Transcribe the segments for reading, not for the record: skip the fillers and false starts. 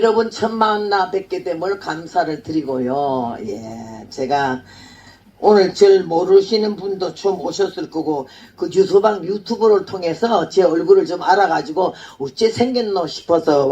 여러분 천만나 뵙게 됨을 감사를 드리고요. 예, 제가 오늘 절 모르시는 분도 좀 오셨을 거고 그 유서방 유튜브를 통해서 제 얼굴을 좀 알아가지고 어째 생겼노 싶어서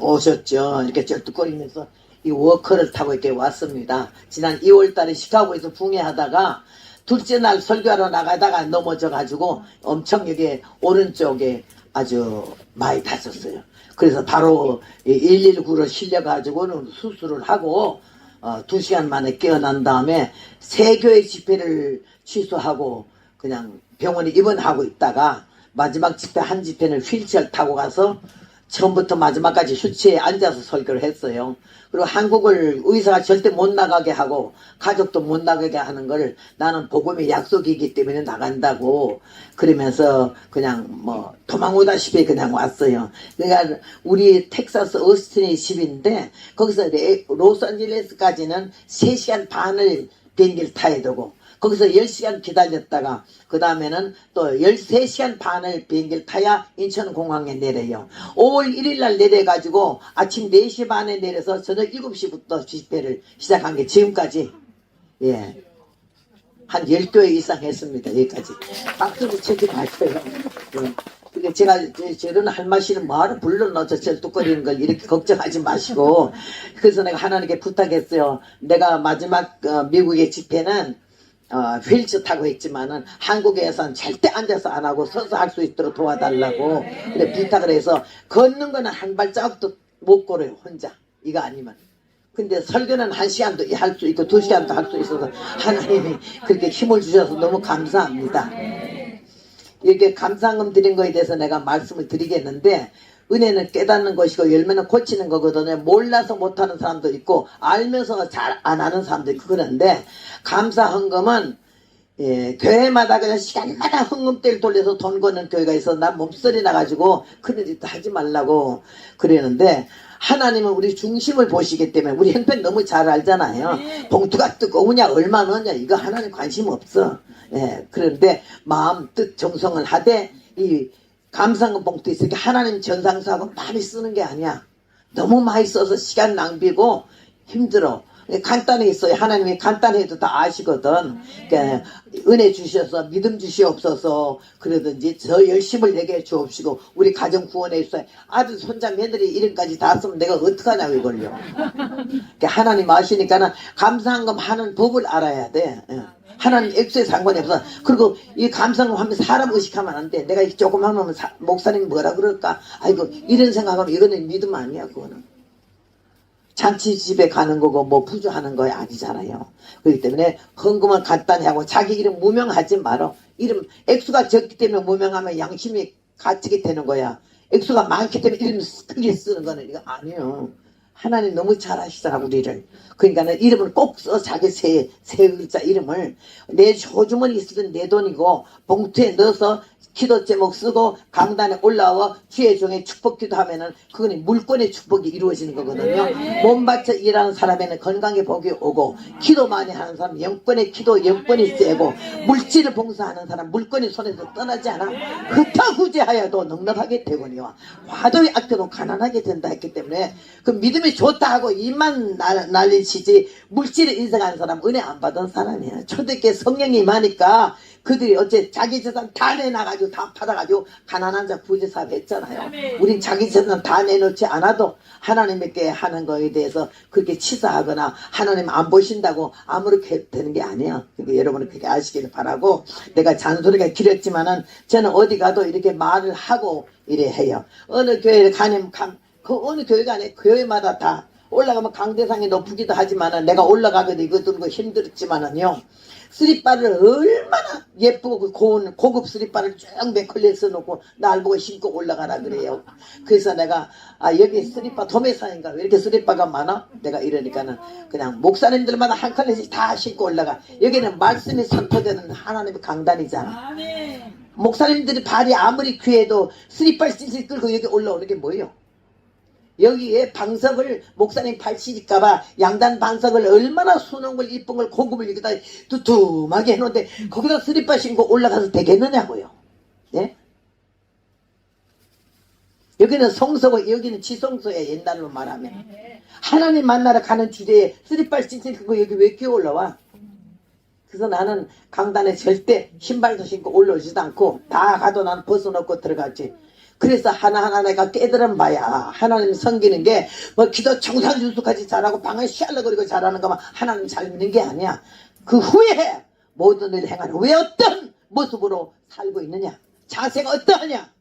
오셨죠. 이렇게 쩔뚝거리면서 이 워커를 타고 이렇게 왔습니다. 지난 2월달에 시카고에서 붕해하다가 둘째 날 설교하러 나가다가 넘어져가지고 엄청 여기 오른쪽에 아주 많이 다쳤어요. 그래서 바로 119로 실려가지고는 수술을 하고 2시간 만에 깨어난 다음에 세 교회 집회를 취소하고 그냥 병원에 입원하고 있다가 마지막 집회 한 집회는 휠체어 타고 가서 처음부터 마지막까지 휴치에 앉아서 설교를 했어요. 그리고 한국을 의사가 절대 못 나가게 하고 가족도 못 나가게 하는 걸 나는 복음의 약속이기 때문에 나간다고 그러면서 그냥 뭐 도망오다시피 그냥 왔어요. 그러니까 우리 텍사스 어스틴이 집인데 거기서 로스앤젤레스까지는 3시간 반을 비행기를 타야 되고 거기서 10시간 기다렸다가 그 다음에는 또 13시간 반을 비행기를 타야 인천공항에 내려요. 5월 1일 날 내려가지고 아침 4시 반에 내려서 저녁 7시부터 집회를 시작한 게 지금까지 예, 한 10교회 이상 했습니다. 여기까지. 박수를 쳐지 마세요. 예. 제가 저런 할마시는 뭐하러 불러넣어서 쩔뚝거리는 걸 이렇게 걱정하지 마시고 그래서 내가 하나님께 부탁했어요. 내가 마지막 미국의 집회는 휠체어 타고 했지만은 한국에서는 절대 앉아서 안 하고 서서 할 수 있도록 도와달라고 그래 부탁을 해서 걷는 거는 한 발자국도 못 걸어요 혼자 이거 아니면. 근데 설교는 1시간도 할 수 있고 2시간도 할 수 있어서 하나님이 그렇게 힘을 주셔서 너무 감사합니다. 이렇게 감사금 드린 거에 대해서 내가 말씀을 드리겠는데 은혜는 깨닫는 것이고 열매는 고치는 거거든요. 몰라서 못하는 사람도 있고 알면서 잘 안 하는 사람도 있고 그런데 감사헌금은 예, 교회마다 그냥 시간마다 헌금대를 돌려서 돈 거는 교회가 있어. 난 몸서리 나가지고 그런 짓도 하지 말라고 그러는데 하나님은 우리 중심을 보시기 때문에 우리 형편 너무 잘 알잖아요. 봉투가 뜨거우냐 얼마 넣냐 이거 하나님 관심 없어. 예, 그런데 마음 뜻 정성을 하되 이 감사금 봉투 있으니까 하나님 전상수하고 많이 쓰는 게 아니야. 너무 많이 써서 시간 낭비고 힘들어. 간단히 있어요. 하나님이 간단해도 다 아시거든. 그러니까 은혜 주셔서 믿음 주시옵소서 그러든지 저 열심을 내게 주옵시고 우리 가정 구원해 주세요. 아들 손자 며느리 이름까지 다 쓰면 내가 어떡하냐고 이걸요. 그러니까 하나님 아시니까는 감사한금 하는 법을 알아야 돼. 하나님 액수에 상관이 없어. 그리고 이 감사금 하면 사람 의식하면 안 돼. 내가 조금 하면 목사님이 뭐라 그럴까? 아이고 이런 생각하면 이거는 믿음 아니야 그거는. 잔치집에 가는 거고 뭐 부조하는 거 아니잖아요. 그렇기 때문에 헌금은 간단히 하고 자기 이름 무명하지 말어. 이름 액수가 적기 때문에 무명하면 양심이 갇히게 되는 거야. 액수가 많기 때문에 이름 크게 쓰는 거는 이거 아니에요. 하나님 너무 잘 아시더라 우리를. 그러니까는 이름을 꼭 써. 자기 세 글자 이름을 내 호주머니 있으면 내 돈이고 봉투에 넣어서 기도 제목 쓰고 강단에 올라와 주의 종의 축복 기도하면은 그거는 물권의 축복이 이루어지는 거거든요. 몸 바쳐 일하는 사람에는 건강의 복이 오고 기도 많이 하는 사람 영권의 기도 영권이 세고 물질을 봉사하는 사람 물권이 손에서 떠나지 않아. 흩어구제하여도 넉넉하게 되거니와 화도의 악해도 가난하게 된다 했기 때문에 그 믿음이 좋다 하고 입만 난리치지 물질을 인생하는 사람 은혜 안 받은 사람이야. 초대교회 성령이 임하니까 그들이 어째 자기 재산 다 내놔가지고 다 받아가지고 가난한 자 부자사업 했잖아요. 우린 자기 재산 다 내놓지 않아도 하나님께 하는 거에 대해서 그렇게 치사하거나 하나님 안 보신다고 아무렇게 되는 게 아니에요. 그러니까 여러분은 그렇게 아시기를 바라고 내가 잔소리가 길었지만은 저는 어디 가도 이렇게 말을 하고 이래 해요. 어느 교회를 가면 그 어느 교회가 아니에요. 교회마다 다 올라가면 강대상이 높기도 하지만은 내가 올라가기도 이거 들고 힘들었지만은요. 스리바를 얼마나 예쁘고 그 고급 스리바를 쭉 맥컬리에서 놓고 날 보고 신고 올라가라 그래요. 그래서 내가 여기 스리바 도매사인가 왜 이렇게 스리바가 많아? 내가 이러니까는 그냥 목사님들마다 한 컬레씩 다 신고 올라가. 여기는 말씀이 선포되는 하나님의 강단이잖아. 목사님들이 발이 아무리 귀해도 스리바 찔찔 끌고 여기 올라오는 게 뭐예요? 여기에 방석을 목사님 발치질까봐 양단 방석을 얼마나 수놓은 걸 이쁜 걸 고급을 여기다 두툼하게 해놓은데 거기다 스리퍼 신고 올라가서 되겠느냐고요. 예? 여기는 성소고 여기는 지성소야. 옛날로 말하면 하나님 만나러 가는 주제에 쓰리빨 찡찡 그거 여기 왜 끼어 올라와? 그래서 나는 강단에 절대 신발도 신고 올라오지도 않고 다 가도 나는 벗어놓고 들어갔지. 그래서 하나하나 내가 깨달은 바야. 하나님 섬기는 게 뭐 기도 청산유수까지 잘하고 방을 시알러거리고 잘하는 것만 하나님 잘 믿는 게 아니야. 그 후에 모든 일을 행하는 왜 어떤 모습으로 살고 있느냐, 자세가 어떠하냐,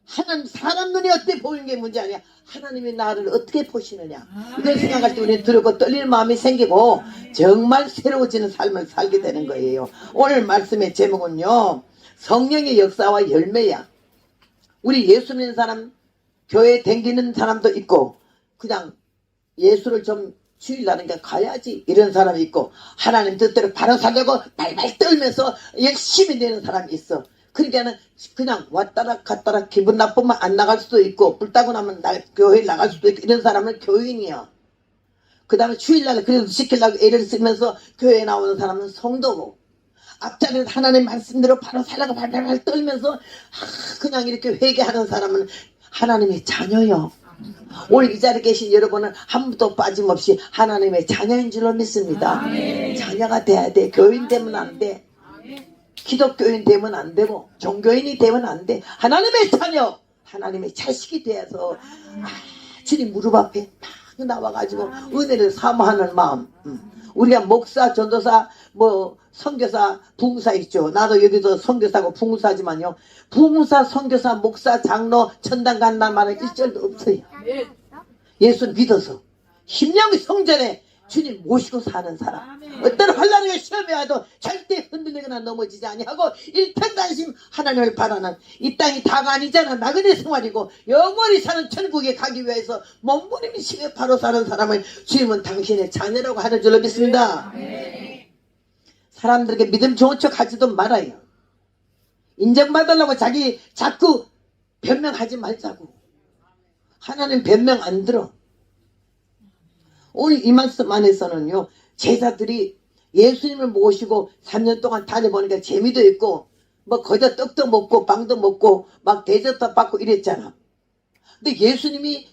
하나님 사람 눈이 어떻게 보이는 게 문제 아니야. 하나님이 나를 어떻게 보시느냐 이걸 생각할 때 우리는 두렵고 떨리는 마음이 생기고 정말 새로워지는 삶을 살게 되는 거예요. 오늘 말씀의 제목은요, 성령의 역사와 열매야. 우리 예수 믿는 사람, 교회 댕기는 사람도 있고 그냥 예수를 좀 주일날은 가야지 이런 사람이 있고 하나님 뜻대로 바로 살려고 발발 떨면서 열심히 내는 사람이 있어. 그러니까는 그냥 왔다라 갔다라 기분 나쁘면 안 나갈 수도 있고 불타고 나면 교회 나갈 수도 있고 이런 사람은 교인이야. 그 다음에 주일날 그래도 지키려고 애를 쓰면서 교회에 나오는 사람은 성도고 앞자리에서 하나님 말씀대로 바로 살려고 발발 떨면서 그냥 이렇게 회개하는 사람은 하나님의 자녀요. 오늘 이 자리에 계신 여러분은 한 분도 빠짐없이 하나님의 자녀인 줄로 믿습니다. 자녀가 돼야 돼. 교인 되면 안 돼. 기독교인 되면 안 되고 종교인이 되면 안 돼. 하나님의 자녀, 하나님의 자식이 되어서 주님 무릎 앞에 막 나와가지고 은혜를 사모하는 마음. 우리가 목사, 전도사, 뭐 선교사, 부흥사 있죠. 나도 여기서 선교사고 부흥사지만요. 부흥사, 선교사, 목사, 장로, 천당 간다는 말은 일절도 없어요. 예수 믿어서 심령의 성전에 주님 모시고 사는 사람. 어떤 환난을 시험에 와도 절대 흔들리거나 넘어지지 아니하고 일편단심 하나님을 바라는 이 땅이 다가 아니잖아. 나그네 생활이고 영원히 사는 천국에 가기 위해서 몸부림치며 바로 사는 사람을 주님은 당신의 자녀라고 하는 줄로 믿습니다. 사람들에게 믿음 좋은 척 하지도 말아요. 인정받으려고 자기 자꾸 변명하지 말자고. 하나님 변명 안 들어. 오늘 이 말씀 안에서는요, 제자들이 예수님을 모시고 3년 동안 다녀보니까 재미도 있고 뭐 거저 떡도 먹고 빵도 먹고 막 대접도 받고 이랬잖아. 근데 예수님이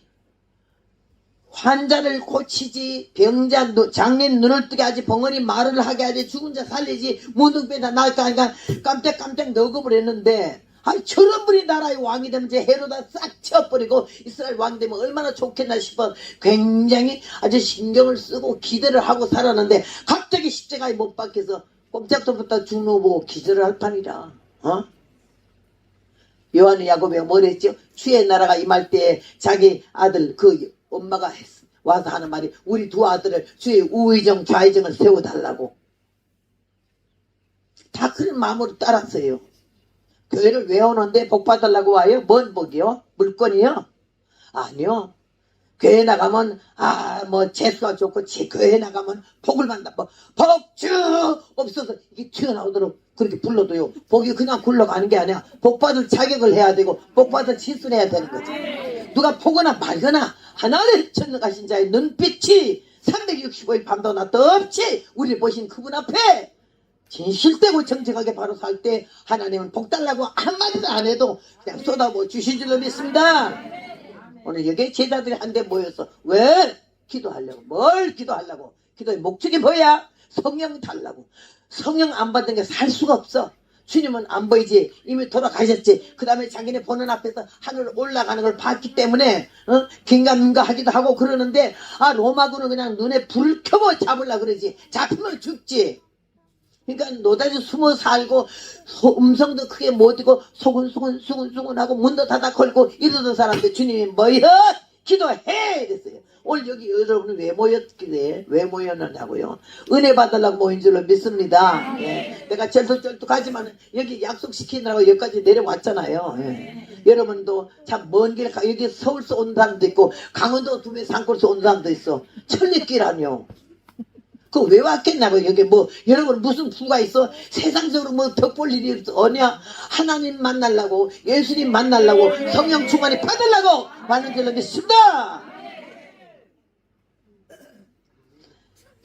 환자를 고치지, 병자, 장애인 눈을 뜨게 하지, 벙어리 말을 하게 하지, 죽은 자 살리지, 무능배나 나을까 하니까 깜짝깜짝 넣어버렸는데 저런 분이 나라의 왕이 되면 제 헤로다 싹 쳐버리고 이스라엘 왕이 되면 얼마나 좋겠나 싶어 굉장히 아주 신경을 쓰고 기대를 하고 살았는데 갑자기 십자가에 못 박혀서 꼼짝도 못하고 죽는 거 보고 기절을 할 판이라. 요한이 야곱이 뭐랬죠? 주의 나라가 임할 때 자기 아들 그 엄마가 와서 하는 말이 우리 두 아들을 주의 우의정 좌의정을 세워달라고. 다 그런 마음으로 따랐어요. 교회를 왜 오는데 복 받으려고 와요? 뭔 복이요? 물건이요? 아니요. 교회 나가면 뭐 재수가 좋고 교회 나가면 복을 받는다. 뭐 복주 없어서 이게 튀어나오도록 그렇게 불러도요. 복이 그냥 굴러가는 게 아니야. 복 받을 자격을 해야 되고 복 받을 짓을 해야 되는 거지. 누가 보거나 말거나 하나를 전능하신 자의 눈빛이 365일 밤도 낮도 없이 우리를 보신 그분 앞에 진실되고 정직하게 바로 살 때 하나님은 복 달라고 한마디도 안 해도 그냥 쏟아부어 주신 줄로 믿습니다. 오늘 여기 제자들이 한데 모여서 왜? 기도하려고. 뭘 기도하려고? 기도의 목적이 뭐야? 성령 달라고. 성령 안 받은 게 살 수가 없어. 주님은 안 보이지. 이미 돌아가셨지. 그 다음에 자기네 보는 앞에서 하늘 올라가는 걸 봤기 때문에 긴가민가 하기도 하고 그러는데 로마군은 그냥 눈에 불을 켜고 잡으려고 그러지. 잡히면 죽지. 그러니까 노다지 숨어 살고 음성도 크게 못이고 소근소근하고 문도 닫아 걸고 이러던 사람들 주님이 뭐여? 기도해! 이랬어요. 오늘 여기 여러분은 왜 모였길래 왜 모였느냐고요? 은혜 받으려고 모인 줄로 믿습니다. 내가 쩔뚝쩔뚝하지만 여기 약속시키느라고 여기까지 내려왔잖아요. 여러분도 참 먼 길 여기 서울서 온 사람도 있고 강원도 두배 산골서 온 사람도 있어. 천리길 아니요. 그 왜 왔겠냐고. 여기 뭐 여러분 무슨 부가 있어? 세상적으로 뭐 덕볼 일이 어냐? 하나님 만나려고 예수님 만나려고 성령 충만이 받으려고 왔는 줄로 믿습니다.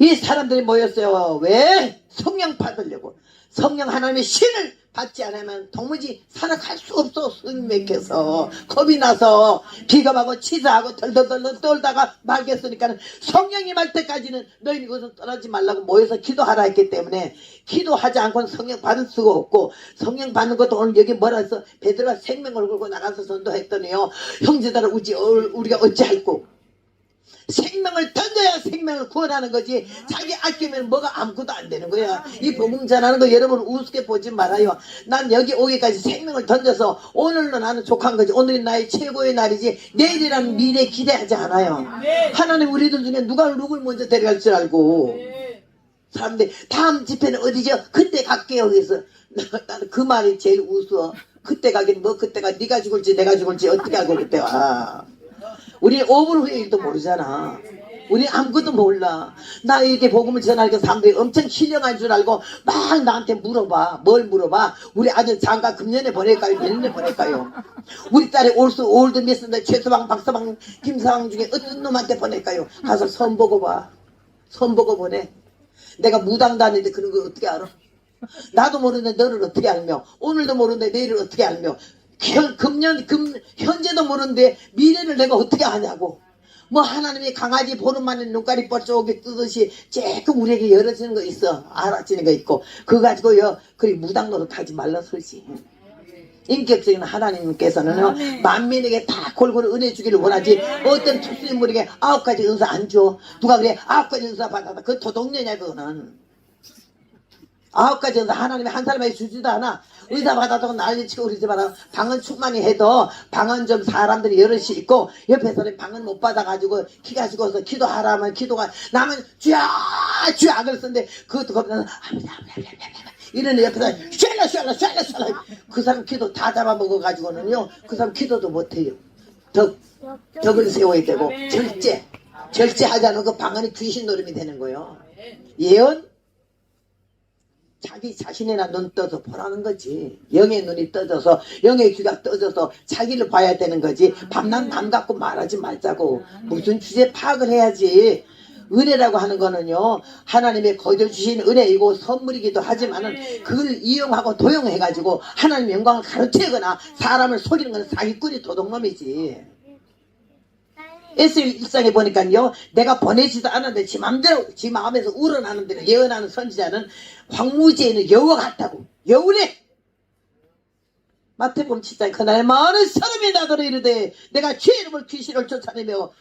이 사람들이 모였어요. 왜? 성령 받으려고. 성령 하나님의 신을 받지 않으면 도무지 살아갈 수 없어. 숨이 막혀서 겁이 나서 비겁하고 치사하고 덜덜덜 떨다가 말겠으니까 성령이 말 때까지는 너희는 이곳을 떠나지 말라고 모여서 기도하라 했기 때문에 기도하지 않고는 성령 받을 수가 없고, 성령 받는 것도 오늘 여기 뭐라 해서 베드로가 생명을 걸고 나가서 전도했더니요, 형제들아 우리가 어찌할꼬, 생명을 던져야 생명을 구원하는 거지, 자기 아끼면 뭐가 아무것도 안 되는 거야. 이 복음 전하는 거 여러분 우습게 보지 말아요. 난 여기 오기까지 생명을 던져서 오늘로 나는 족한 거지. 오늘이 나의 최고의 날이지 내일이라는 미래 기대하지 않아요. 하나님 우리들 중에 누굴 먼저 데려갈 줄 알고, 사람들이 다음 집회는 어디죠? 그때 갈게요. 그래서 나는 그 말이 제일 우스워. 그때 가긴 뭐 그때가 네가 죽을지 내가 죽을지 어떻게 알고 그때 와. 우리 5분 후에 일도 모르잖아. 우리 아무것도 몰라. 나 이렇게 복음을 전하니까 사람들이 엄청 신령한 줄 알고 막 나한테 물어봐. 뭘 물어봐? 우리 아들 장가 금년에 보낼까요? 내년에 보낼까요? 우리 딸이 올드 미스인데 최서방, 박서방, 김서방 중에 어떤 놈한테 보낼까요? 가서 선보고 봐. 선보고 보내. 내가 무당 다니는데 그런 걸 어떻게 알아? 나도 모르는데 너를 어떻게 알며, 오늘도 모르는데 내일을 어떻게 알며, 현재도 모르는데 미래를 내가 어떻게 아냐고. 뭐 하나님이 강아지 보는 만에 눈깔이 뻘쪽이 뜨듯이 조금 우리에게 열어지는 거 있어. 알아지는 거 있고, 그거 가지고요 그리 무당 노릇하지 말라 소리지. 인격적인 하나님께서는요 만민에게 다 골고루 은혜 주기를 원하지, 어떤 투수인물에게 9가지 은사 안 줘. 누가 그래 9가지 은사 받았다, 그 도둑녀냐 그거는. 9가지 은사 하나님이 한 사람에게 주지도 않아. 의사 받았다고 난리치고 우리 집안은 방은 충만히 해도 방은 좀 사람들이 여럿이 있고, 옆에서는 방은 못 받아가지고 키가 죽어서 기도하라면 기도가 나면 주야 주야 그랬었는데, 그것도 겁나서 이러는 옆에서 샬라 그 사람 기도 다 잡아먹어가지고는요 그 사람 기도도 못해요. 덕을 세워야 되고 절제하자는 그 방언이 귀신 노름이 되는 거예요. 예언? 자기 자신이나 눈 떠서 보라는 거지. 영의 눈이 떠져서 영의 귀가 떠져서 자기를 봐야 되는 거지. 밤낮 남 갖고 말하지 말자고. 무슨 주제 파악을 해야지. 은혜라고 하는 거는요 하나님의 거저 주신 은혜이고 선물이기도 하지만은 그걸 이용하고 도용해가지고 하나님의 영광을 가로채거나 사람을 속이는 건 사기꾼이 도둑놈이지. 에스겔 1장에 보니까요 내가 보내지도 않았는데 지 맘대로 지 마음에서 우러나는 대로 예언하는 선지자는 황무지에는 여우와 같다고. 여우래. 마태복음 7장 그날 많은 사람이 나더러 이르되 내가 주의 이름을 귀신을 쫓아내며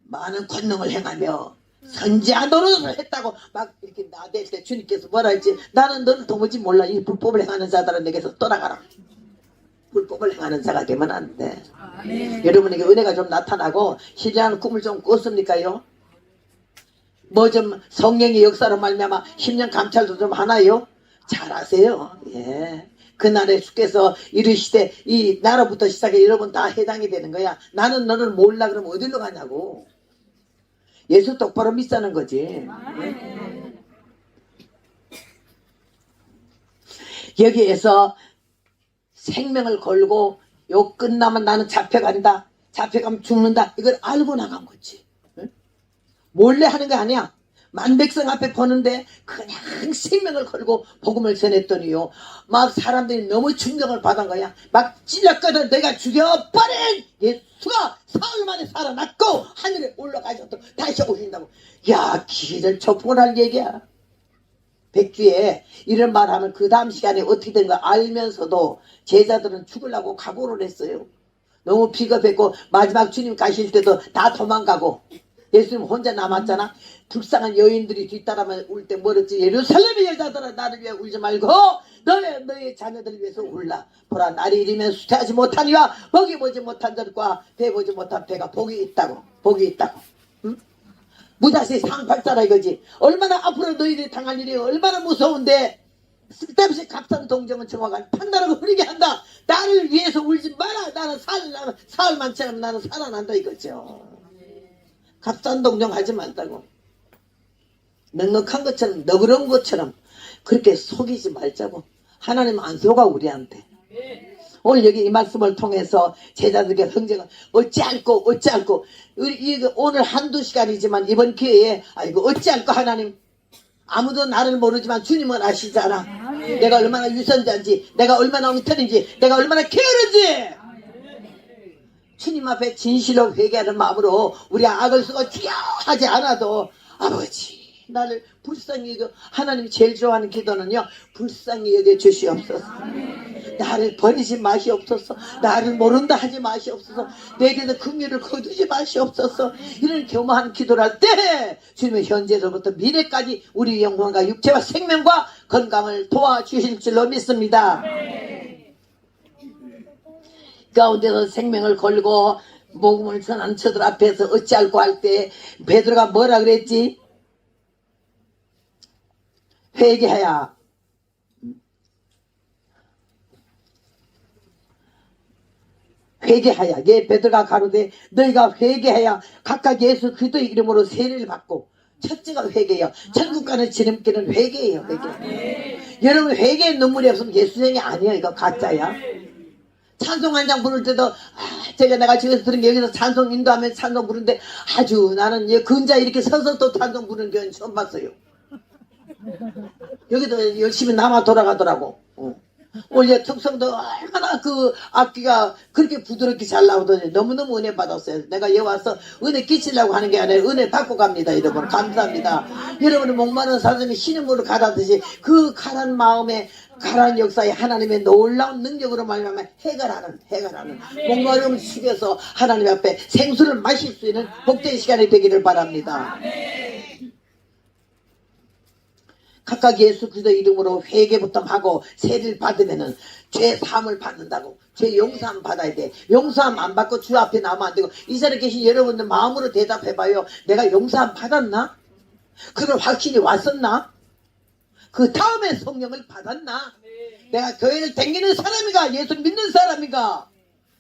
많은 권능을 행하며 선지한 노릇을 했다고 막 이렇게 나댈 때 주님께서 뭐라 했지? 나는 너를 도무지 몰라. 이 불법을 행하는 자들은 내게서 떠나가라. 불법을 행하는 자가 되면 안 돼. 여러분에게 은혜가 좀 나타나고 신뢰하는 꿈을 좀 꿨습니까요? 뭐 좀 성령의 역사로 말미암아 10년 감찰도 좀 하나요? 잘하세요. 예. 그날에 주께서 이르시되 이 나로부터 시작해 여러분 다 해당이 되는 거야. 나는 너를 몰라 그러면 어디로 가냐고. 예수 똑바로 믿자는 거지. 여기에서 생명을 걸고 요 끝나면 나는 잡혀간다. 잡혀가면 죽는다. 이걸 알고 나간 거지. 응? 몰래 하는 거 아니야. 만백성 앞에 보는데 그냥 생명을 걸고 복음을 전했더니요 막 사람들이 너무 충격을 받은 거야. 막 찔렸거든. 내가 죽여버린 예수가 사흘 만에 살아났고 하늘에 올라가셔도 다시 오신다고. 야 기를 초풍을 할 얘기야. 백주에 이런 말 하면 그 다음 시간에 어떻게 된 거 알면서도 제자들은 죽으려고 각오를 했어요. 너무 비겁했고 마지막 주님 가실 때도 다 도망가고 예수님 혼자 남았잖아. 불쌍한 여인들이 뒤따라만 울 때 뭐랬지? 예루살렘의 여자들아 나를 위해 울지 말고 너의 자녀들을 위해서 울라. 보라 날이 이르면 수태하지 못하니와 먹이 보지 못한 자들과 배 보지 못한 배가 복이 있다고. 복이 있다고. 응? 무다시 상팔자라 이거지. 얼마나 앞으로 너희들이 당할 일이 얼마나 무서운데 쓸데없이 값싼 동정은 정화가 판단하고 흐리게 한다. 나를 위해서 울지 마라. 나는 사흘만 지나면 나는 살아난다 이거죠. 값싼 동정 하지 말다고. 넉넉한 것처럼 너그러운 것처럼 그렇게 속이지 말자고. 하나님 안 속아 우리한테. 오늘 여기 이 말씀을 통해서 제자들에게 형제가 어찌할꼬 오늘 한두 시간이지만 이번 기회에 아이고 어찌할꼬 하나님 아무도 나를 모르지만 주님은 아시잖아. 내가 얼마나 유선자인지, 내가 얼마나 엉터리인지, 내가 얼마나 게으른지. 주님 앞에 진실로 회개하는 마음으로 우리 악을 쓰고 주여 하지 않아도 아버지 나를 불쌍히 여겨. 하나님이 제일 좋아하는 기도는요, 불쌍히 여겨 주시옵소서. 나를 버리지 마시옵소서. 나를 모른다 하지 마시옵소서. 내게도 긍휼을 거두지 마시옵소서. 이런 교만한 기도를 할 때 주님은 현재로부터 미래까지 우리 영혼과 육체와 생명과 건강을 도와주실 줄로 믿습니다. 가운데서 생명을 걸고 복음을 전하는 저들 앞에서 어찌할꼬 할 때 베드로가 뭐라 그랬지? 회개하야. 회개하야. 예, 베드로가 가로되 너희가 회개하야 각각 예수 그리스도의 이름으로 세례를 받고. 첫째가 회개예요. 천국 가는 지름길은 회개예요. 회개. 여러분 회개의 눈물이 없으면 예수님이 아니에요. 이거 가짜야. 찬송 한 장 부를 때도 제가 내가 집에서 들은 게 여기서 찬송 인도하면 찬송 부르는데 아주 나는 근자 이렇게 서서 또 찬송 부르는 게 처음 봤어요. 여기도 열심히 남아 돌아가더라고. 원래 특성도 얼마나 그 악기가 그렇게 부드럽게 잘 나오더니 너무너무 은혜 받았어요. 내가 여기 와서 은혜 끼치려고 하는 게 아니라 은혜 받고 갑니다. 여러분 감사합니다. 여러분의 목마른 사람이 신음으로 가라듯이 그 가란 마음에 가란 역사에 하나님의 놀라운 능력으로 말미암아 해결하는 목마름을 죽여서 하나님 앞에 생수를 마실 수 있는 복된 시간이 되기를 바랍니다. 각각 예수 그리스도 이름으로 회개부터 하고 세례를 받으면은 죄 사함을 받는다고. 죄 용서함 받아야 돼. 용서함 안 받고 주 앞에 나오면 안 되고. 이 자리에 계신 여러분들 마음으로 대답해봐요. 내가 용서함 받았나? 그걸 확실히 왔었나? 그 다음에 성령을 받았나? 내가 교회를 다니는 사람인가? 예수 믿는 사람인가?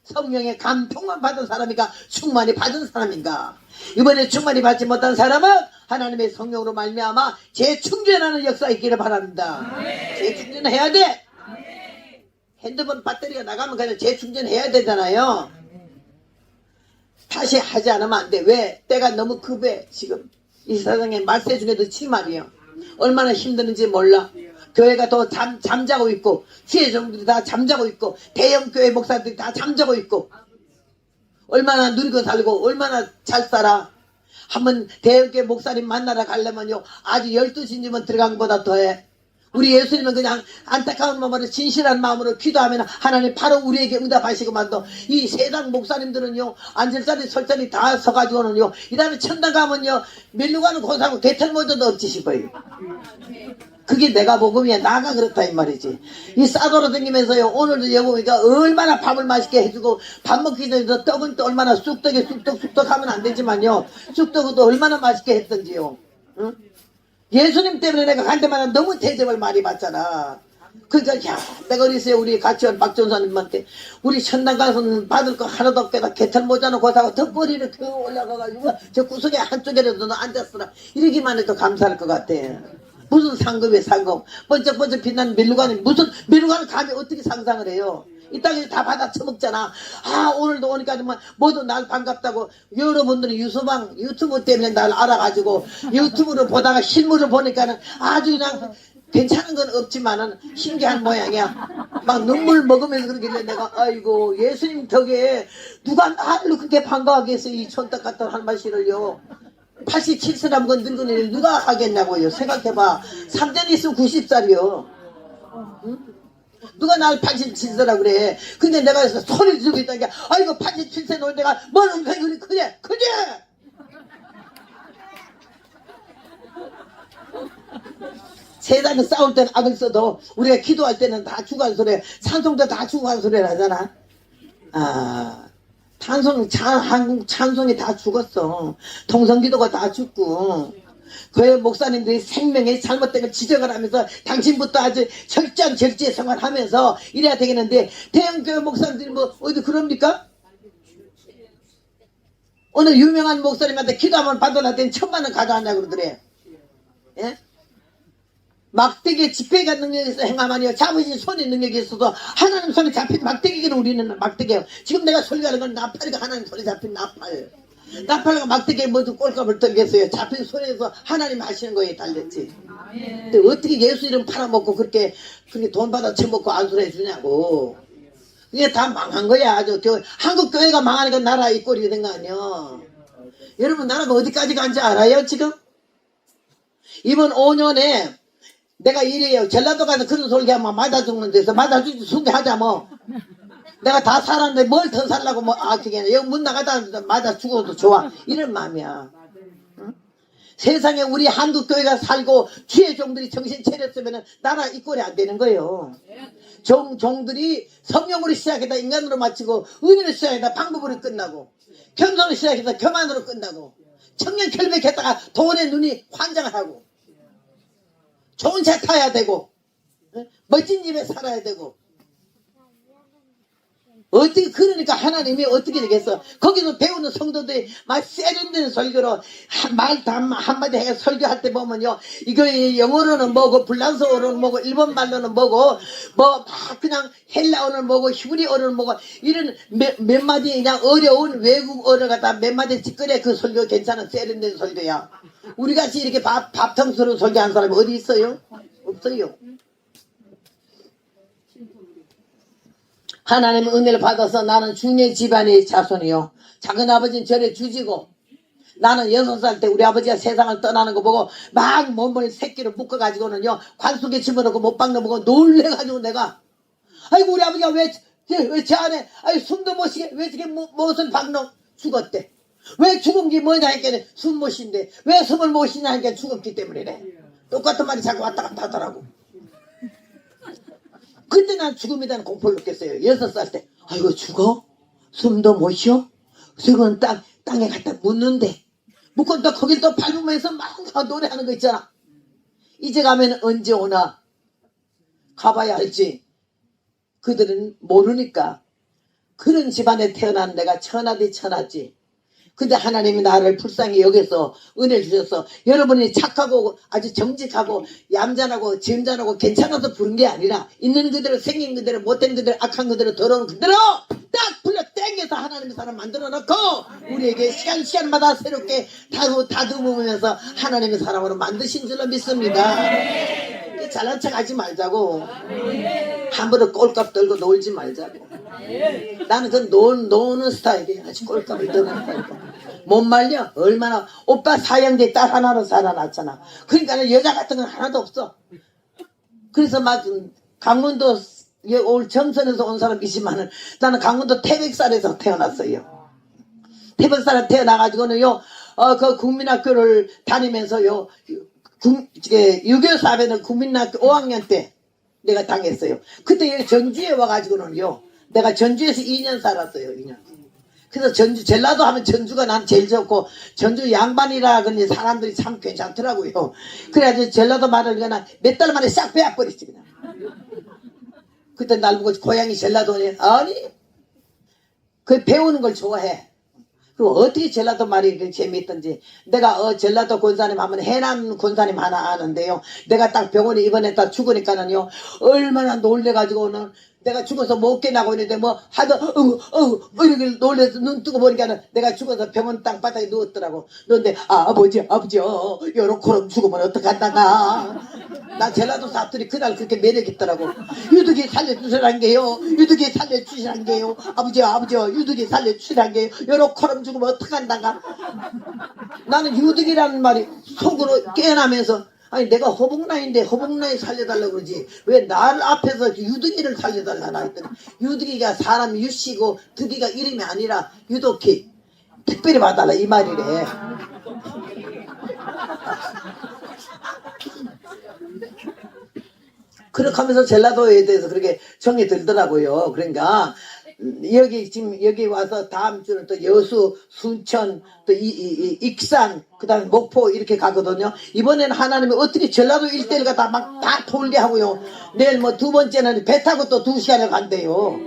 성령의 감통만 받은 사람인가? 충만히 받은 사람인가? 이번에 충만히 받지 못한 사람은 하나님의 성령으로 말미암아 재충전하는 역사 있기를 바랍니다. 재충전해야 돼. 핸드폰 배터리가 나가면 그냥 재충전해야 되잖아요. 다시 하지 않으면 안 돼. 왜? 때가 너무 급해. 지금 이 세상에 말세 중에도 치말이에요. 얼마나 힘드는지 몰라. 교회가 더 잠자고 있고 지혜 종들이 다 잠자고 있고 대형 교회 목사들이 다 잠자고 있고 얼마나 누리고 살고 얼마나 잘 살아. 한번 대형교회 목사님 만나러 가려면요 아주 12시쯤은 들어간 것보다 더해. 우리 예수님은 그냥 안타까운 마음으로 진실한 마음으로 기도하면 하나님 바로 우리에게 응답하시고만도 이 세상 목사님들은요 앉을 자리 설 자리 다 서가지고는요 이 다음에 천당 가면요 밀고 가는 고사하고 개털 모자도 없지 싶어요. 그게 내가 복음이야. 나가 그렇다 이 말이지. 이 싸돌아 다니면서요 오늘도 여보니까 얼마나 밥을 맛있게 해주고 밥 먹기 전에 떡은 또 얼마나 쑥떡에 쑥떡 하면 안 되지만요 쑥떡은 또 얼마나 맛있게 했던지요. 응? 예수님 때문에 내가 갈 때마다 너무 대접을 많이 받잖아. 그러니까 야 내가 어리세요 우리 같이 온 박전사님한테 우리 천당 가서는 받을 거 하나도 없게다 개털 모자는 고사하고 덧거리를 그 올라가가지고 저 구석에 한쪽에라도 앉았으라 이러기만 해도 감사할 것 같아. 무슨 상급이에요 상급. 번쩍번쩍 빛나는 밀루관이 무슨 밀루관을 감히 어떻게 상상을 해요. 이 땅에 다 받아 처먹잖아. 아 오늘도 오니까 정말 모두 날 반갑다고. 여러분들이 유소방 유튜브 때문에 날 알아가지고 유튜브로 보다가 실물을 보니까는 아주 그냥 괜찮은 건 없지만은 신기한 모양이야. 막 눈물 먹으면서 그러길래 내가 아이고 예수님 덕에 누가 나를 그렇게 반가워하게 해서 이 촌떡 같은 할말씨를요 87세라는 건 늙은이를 누가 하겠냐고요. 생각해봐. 3년 있으면 90살이요. 응? 누가 날 87세라 그래. 근데 내가 그래서 소리 지르고 있다는 게 아이고 87세 놓은 내가 뭘 엉덩이 그래 세상에 싸울 때는 악을 써도 우리가 기도할 때는 다 주관 소리 찬송도 다 주관 소리를 하잖아. 한국 찬송이 다 죽었어. 통성기도가 다 죽고 교회 목사님들이 생명의 잘못된 걸 지적을 하면서 당신부터 아주 철저한 절제의 생활을 하면서 이래야 되겠는데 대형교회 목사님들이 뭐 어디 그럽니까? 오늘 유명한 목사님한테 기도하면 받아놨더니 1000만원 가져왔냐고 그러더래. 예? 막대기에 집회가 능력이 있어 행하마니요 잡으신 손의 능력이 있어도 하나님 손에 잡힌 막대기는 우리는 막대기예요. 지금 내가 소리하는 건 나팔이고 하나님 손에 잡힌 나팔. 나팔과 막대기에 모두 꼴값을 떨겠어요. 잡힌 손에서 하나님 하시는 거에 달렸지. 근데 어떻게 예수 이름 팔아먹고 그렇게 돈 받아 처먹고 안수를 해주냐고. 이게 다 망한 거야. 한국 교회가 망하니까 나라 이 꼴이 된 거 아니야. 여러분 나라가 어디까지 간지 알아요 지금? 이번 5년에 내가 이래요. 전라도 가서 그런 설교하면 맞아 죽는 데서 맞아 죽지 순교하자 뭐. 내가 다 살았는데 뭘 더 살라고 뭐 그게 여기 문 나가다 맞아 죽어도 좋아 이런 마음이야. 응? 세상에 우리 한국 교회가 살고 주의 종들이 정신 차렸으면 나라 이 꼴이 안 되는 거예요. 종들이 성령으로 시작해다 인간으로 마치고 은혜로 시작해다 방법으로 끝나고 겸손으로 시작해다 교만으로 끝나고 청년 결백했다가 돈에 눈이 환장을 하고 좋은 차 타야 되고 멋진 집에 살아야 되고 어떻게 그러니까 하나님이 어떻게 되겠어. 거기서 배우는 성도들이 막 세련된 설교로 말 한마디 해 설교할 때 보면요 이거 영어로는 뭐고 불란서어로는 뭐고 일본말로는 뭐고 뭐 막 그냥 헬라어는 뭐고 히브리어는 뭐고 이런 몇 마디 그냥 어려운 외국어를 갖다 몇 마디 찌끄레 그 설교 괜찮은 세련된 설교야. 우리같이 이렇게 밥통수로 설교한 사람이 어디 있어요? 없어요. 하나님의 은혜를 받아서 나는 중년 집안의 자손이요. 작은 아버지는 절에 주지고 나는 6살 때 우리 아버지가 세상을 떠나는 거 보고 막 몸을 새끼를 묶어가지고는요 관속에 집어넣고 못 박는 보고 놀래가지고 내가 아이고 우리 아버지가 왜 제 안에 숨도 못 쉬게 왜 저게 못을 박는 죽었대. 왜 죽은 게 뭐냐 하니까 숨 못 쉰대. 왜 숨을 못 쉬냐 하니까 죽었기 때문이래. 똑같은 말이 자꾸 왔다 갔다 하더라고. 그때 난 죽음에 대한 공포를 느꼈어요. 6살 때. 아이고 죽어? 숨도 못 쉬어? 그건 땅에 갖다 묻는데 묻고 또 거길 또 밟으면서 막 노래하는 거 있잖아. 이제 가면 언제 오나 가봐야 알지. 그들은 모르니까. 그런 집안에 태어난 내가 천하디 천하지. 근데 하나님이 나를 불쌍히 여겨서 은혜를 주셔서 여러분이 착하고 아주 정직하고 얌전하고 점잖하고 괜찮아서 부른 게 아니라 있는 그대로 생긴 그대로 못된 그대로 악한 그대로 더러운 그대로 딱 불러 땡겨서 하나님의 사람 만들어 놓고 우리에게 시간마다 새롭게 다듬으면서 하나님의 사람으로 만드신 줄로 믿습니다. 잘난 척 하지 말자고. 함부로 꼴값 들고 놀지 말자고. 나는 그 노는 스타일이야. 아주 꼴값을 드는 스타일이야. 못 말려. 얼마나 오빠 사형제 딸 하나로 살아났잖아. 그러니까 여자 같은 건 하나도 없어. 그래서 막 강원도 올 정선에서 온 사람 있지만은 나는 강원도 태백산에서 태어났어요. 태백산에 태어나가지고는요 그 국민학교를 다니면서요 유교사회는 국민학교 5학년 때 내가 당했어요. 그때 여기 전주에 와가지고는요 내가 전주에서 2년 살았어요. 2년. 그래서 전라도 하면 전주가 난 제일 좋고 전주 양반이라 그러니 사람들이 참 괜찮더라고요. 그래가지고 전라도 말을 그냥 몇 달 만에 싹 빼앗버렸지 그냥. 그때 날 보고 고향이 전라도니 아니 그 배우는 걸 좋아해. 그리고 어떻게 전라도 말이 재미있던지 내가 전라도 권사님 하면 해남 권사님 하나 아는데요. 내가 딱 병원에 입원했다 죽으니까는요 얼마나 놀래가지고는 내가 죽어서 못 깨나고 있는데 뭐 하도 이렇게 놀래서 눈 뜨고 보니까는 내가 죽어서 병원 땅바닥에 누웠더라고. 그런데 아버지 요렇게 죽으면 어떡한다가. 나 전라도 사투리 그날 그렇게 매력있더라고. 유두기 살려주시란 게요. 유두기 살려주시란 게요. 아버지 유두기 살려주시란 게요. 요렇게 죽으면 어떡한다가. 나는 유두기라는 말이 속으로 깨어나면서 아니 내가 허복나인데 허복나이 살려달라고 그러지 왜 날 앞에서 유득이를 살려달라나 했더니 유득이가 사람 유씨고 득이가 이름이 아니라 유독히 특별히 봐달라 이 말이래. 그렇게 하면서 전라도에 대해서 그렇게 정이 들더라고요. 그러니까 지금 여기 와서 다음 주는 또 여수, 순천, 또 익산, 그 다음에 목포 이렇게 가거든요. 이번에는 하나님이 어떻게 전라도 일대를 다 돌게 하고요. 내일 뭐 두 번째는 배 타고 또 2시간을 간대요.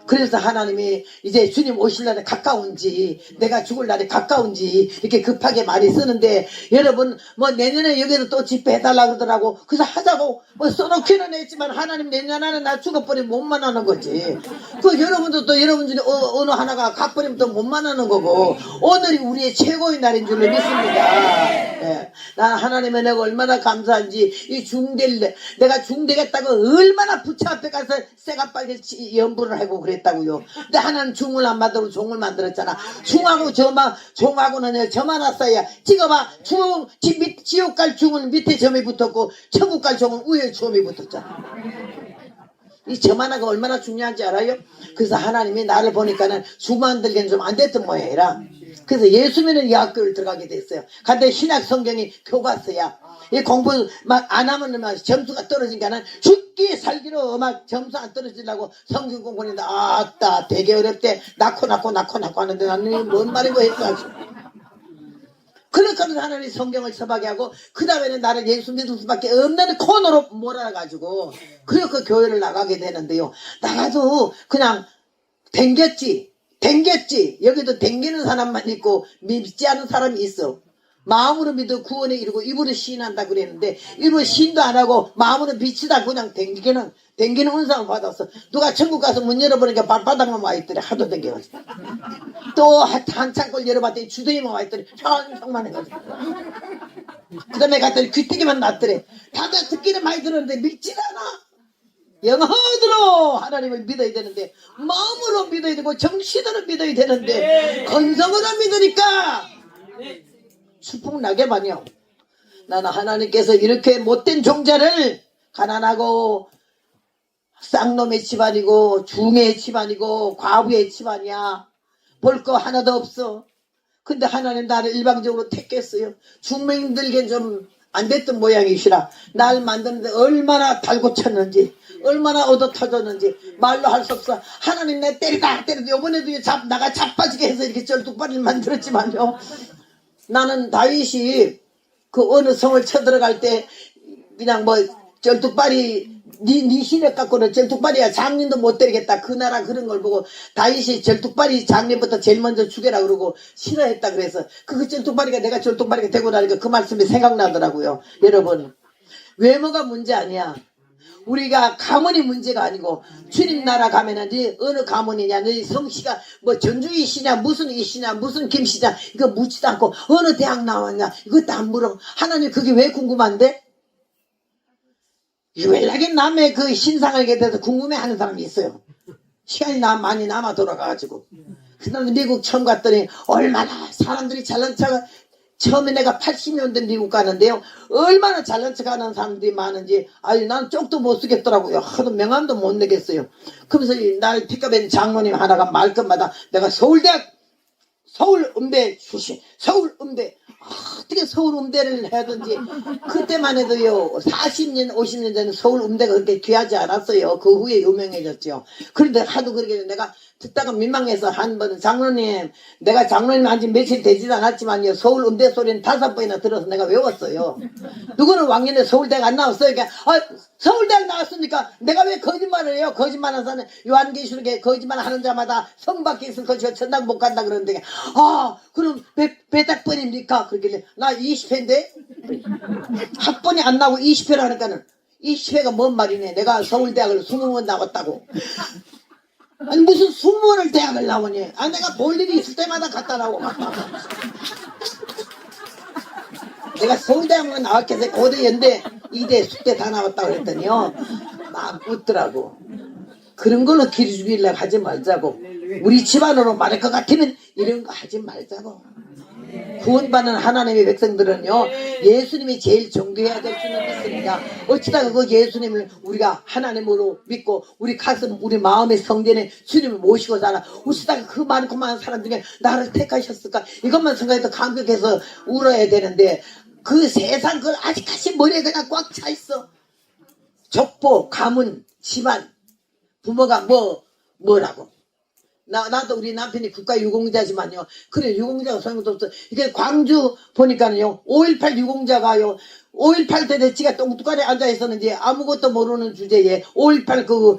그래서 하나님이 이제 주님 오실 날에 가까운지 내가 죽을 날에 가까운지 이렇게 급하게 많이 쓰는데, 여러분 뭐 내년에 여기도 또 집회해달라 그러더라고. 그래서 하자고 뭐 써놓기는 했지만 하나님 내년 안에 나 죽어버리면 못 만나는 거지. 그 여러분도 또 여러분 중에 어느 하나가 가버리면 또 못 만나는 거고, 오늘이 우리의 최고의 날인 줄로 믿습니다. 예. 나는 하나님의 내가 얼마나 감사한지, 이 중될 내가 중되겠다고 얼마나 부처 앞에 가서 쇠가 빨개 연부를 하고 그랬다고요. 근데 하나님 중을 안 만들고 종을 만들었잖아. 중하고 종하고는 저만 왔어야. 찍어봐. 지옥 갈 중은 밑에 점이 붙었고 천국 갈 종은 위에 점이 붙었잖아. 이 저만하가 얼마나 중요한지 알아요? 그래서 하나님이 나를 보니까는 주 만들기는 좀 안 됐던 모양이라, 그래서 예수 믿는 이 학교를 들어가게 됐어요. 근데 신약 성경이 교과서야. 이 공부 막 안 하면 막 점수가 떨어지니까는 죽기 살기로 막 점수 안 떨어지려고 성경 공부했는데, 아따 되게 어렵대. 낳고 하는데 나는 뭔 말이고 했어. 그러니까 하나님이 성경을 접하게 하고, 그 다음에는 나를 예수 믿을 수밖에 없는 코너로 몰아가지고, 그래서 그 교회를 나가게 되는데요. 나가도 그냥 댕겼지. 여기도 댕기는 사람만 있고 믿지 않은 사람이 있어. 마음으로 믿어 구원에 이르고 입으로 시인한다 그랬는데, 입으로 시인도 안 하고 마음으로 믿지다 그냥 댕기는 은상을 받았어. 누가 천국 가서 문 열어보니까 발바닥만 와있더래. 하도 댕겨가지고. 또 한참 걸 열어봤더니 주둥이만 와있더래. 평평만 해가지고. 그 다음에 갔더니 귀때기만 났더래. 다들 듣기는 많이 들었는데 믿질 않아. 영혼으로 하나님을 믿어야 되는데, 마음으로 믿어야 되고 정신으로 믿어야 되는데, 건성으로 믿으니까 수풍나게만요. 나는 하나님께서 이렇게 못된 종자를, 가난하고 쌍놈의 집안이고 중의 집안이고 과부의 집안이야, 볼 거 하나도 없어. 근데 하나님 나를 일방적으로 택했어요. 중매인들에겐 좀 안 됐던 모양이시라. 날 만드는데 얼마나 달고 쳤는지, 얼마나 얻어 터졌는지 말로 할 수 없어. 하나님 내 때리다 요번에도 나가 자빠지게 해서 이렇게 쩔뚝발이를 만들었지만요, 나는 다윗이 그 어느 성을 쳐들어갈 때 그냥 뭐 쩔뚝발이 네 시력 갖고는 절뚝발이야 장님도 못 때리겠다, 그 나라 그런 걸 보고 다윗이 절뚝발이 장님부터 제일 먼저 죽여라 그러고 싫어했다. 그래서 그 절뚝발이가 내가 절뚝발이가 되고 나니까 그 말씀이 생각나더라고요. 여러분, 외모가 문제 아니야. 우리가 가문이 문제가 아니고, 주님 나라 가면은 네 어느 가문이냐, 네 성씨가 뭐 전주이시냐 무슨 이시냐 무슨 김씨냐 이거 묻지도 않고, 어느 대학 나왔냐 이것도 안 물어. 하나님 그게 왜 궁금한데? 유일하게 남의 그 신상에 대해서 궁금해하는 사람이 있어요. 시간이 많이 남아 돌아가가지고. 그다음에 미국 처음 갔더니 얼마나 사람들이 잘난 척. 처음에 내가 80년대 미국 가는데요, 얼마나 잘난 척하는 사람들이 많은지, 아니 난 쪽도 못 쓰겠더라고요. 하도 명함도 못 내겠어요. 그러면서 날 픽업한 장로님 하나가 말 것마다 내가 서울음대 출신, 서울음대, 어떻게 서울음대를 해야든지. 그때만 해도요 40년 50년 전에 서울음대가 그렇게 귀하지 않았어요. 그 후에 유명해졌죠. 그런데 하도 그렇게 내가 듣다가 민망해서 한 번은, 장로님, 내가 장로님 한지 며칠 되지도 않았지만요, 서울음대 소리는 5번이나 들어서 내가 외웠어요. 누구는 왕년에 서울대가 안 나왔어요. 그러니까 서울대가 나왔으니까 내가 왜 거짓말을 해요? 거짓말하는 사람은 요한계시록에 거짓말하는 자마다 성 밖에 있을 것이고 천당 못 간다 그러는데, 그럼 몇 학번입니까? 그러길래 나 20회인데 학번이 안 나오고 20회라니까는 20회가 뭔 말이네. 내가 서울대학을 20번 나왔다고. 아니 무슨 20번을 대학을 나오니? 내가 볼 일이 있을 때마다 갔다 나오고 내가 서울대학만 나왔겠어요. 고대, 연대, 이대, 숙대 다 나왔다고 그랬더니요 막 웃더라고. 그런 걸로 길 죽이려고 하지 말자고. 우리 집안으로 말할 것 같으면 이런 거 하지 말자고. 구원받는 하나님의 백성들은요, 예수님이 제일 존경해야 될 줄은 믿습니다. 어찌다가 그 예수님을 우리가 하나님으로 믿고 우리 가슴 우리 마음의 성전에 주님을 모시고 살아, 어찌다가 그 많은 사람 중에 나를 택하셨을까, 이것만 생각해도 감격해서 울어야 되는데, 그 세상 그걸 아직까지 머리에 그냥 꽉 차 있어. 족보, 가문, 집안, 부모가 뭐라고. 나도 우리 남편이 국가유공자지만요. 그래, 유공자가 소용도 없어. 이게 광주 보니까는요, 5.18 유공자가요, 5.18 때 지가 똥뚜까리 앉아 있었는지 아무것도 모르는 주제에 5.18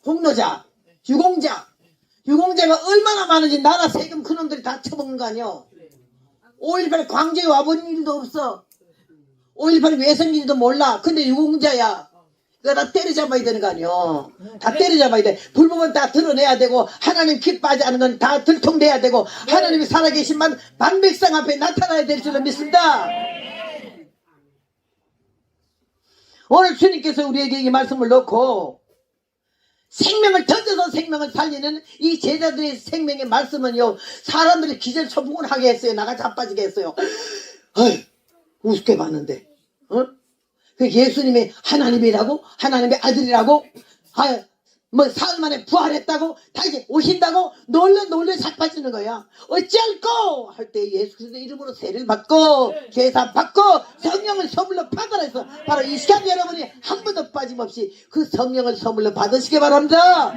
홍로자. 유공자가 얼마나 많은지 나라 세금 그놈들이 다 처먹는 거 아니야. 5.18 광주에 와본 일도 없어. 5.18 외성인지도 몰라. 근데 유공자야. 그거 다 때려잡아야 되는 거 아니야. 다 때려잡아야 돼. 불법은 다 드러내야 되고 하나님 기뻐하지 않은 건 다 들통내야 되고 하나님이 살아계신 만백성 앞에 나타나야 될 줄로 믿습니다. 오늘 주님께서 우리에게 이 말씀을 놓고 생명을 던져서 생명을 살리는 이 제자들의 생명의 말씀은요, 사람들이 기절초풍을 하게 했어요. 나가 자빠지게 했어요. 어이, 우습게 봤는데, 어? 그 예수님이 하나님이라고? 하나님의 아들이라고? 뭐 사흘 만에 부활했다고? 다시 오신다고? 놀래 자빠지는 거야. 어쩔꼬? 할 때 예수 그리스도 이름으로 세를 받고 계산 받고 성령을 선물로 받으라 해서 바로 이 시간 여러분이 한 번도 빠짐없이 그 성령을 선물로 받으시기 바랍니다.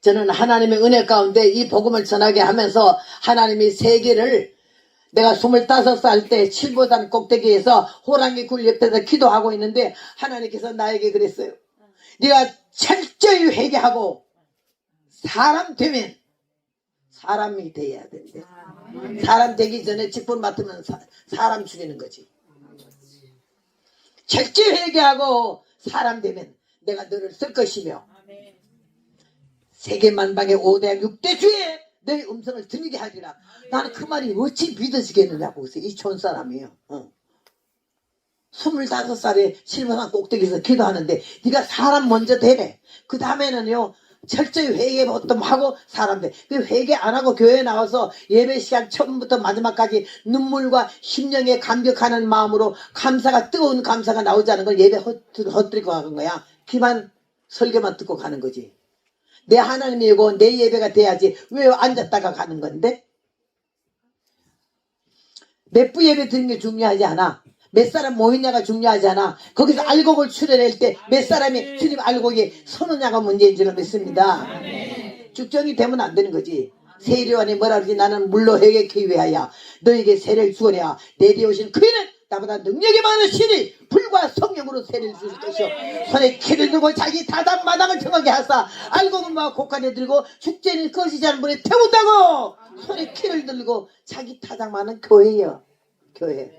저는 하나님의 은혜 가운데 이 복음을 전하게 하면서 하나님이 세계를 내가 25살 때 칠보산 꼭대기에서 호랑이 굴 옆에서 기도하고 있는데 하나님께서 나에게 그랬어요. 네가 철저히 회개하고 사람 되면 사람이 돼야 된대. 사람 되기 전에 직분 맡으면 사람 죽이는 거지. 철저히 회개하고 사람 되면 내가 너를 쓸 것이며 세계만방의 5대 6대 주에 내 음성을 들리게 하리라. 나는 그 말이 어찌 믿어지겠느냐고 그랬어요. 이 좋은 사람이에요. 25살에 실버산 꼭대기에서 기도하는데 네가 사람 먼저 되래. 그 다음에는요 철저히 회개부터 하고 사람 돼. 그 회개 안 하고 교회에 나와서 예배 시간 처음부터 마지막까지 눈물과 심령에 감격하는 마음으로 감사가 뜨거운 감사가 나오지 않은 걸 예배 헛들이고 가는 거야. 귀만 설교만 듣고 가는 거지. 내 하나님이고 내 예배가 돼야지 왜 앉았다가 가는 건데? 몇 부 예배 드리는 게 중요하지 않아. 몇 사람 모이냐가 중요하지 않아. 거기서 알곡을 추려낼 때 몇 사람이 주님 알곡이 서느냐가 문제인 줄 믿습니다. 죽정이 되면 안 되는 거지. 세례요한이 뭐라 그러지? 나는 물로 회개케 위하여 너에게 세례를 주어내야 내려오신 그이는 나보다 능력이 많은 신이 불과 성령으로 세례를 주실 것이요 손에 키를 들고 자기 다단마당을 정하게 하사 알곡은 막 곡간에 들고 축제는 거시지 않은 분에 태운다고. 손에 키를 들고 자기 타작만은 교회예요. 교회.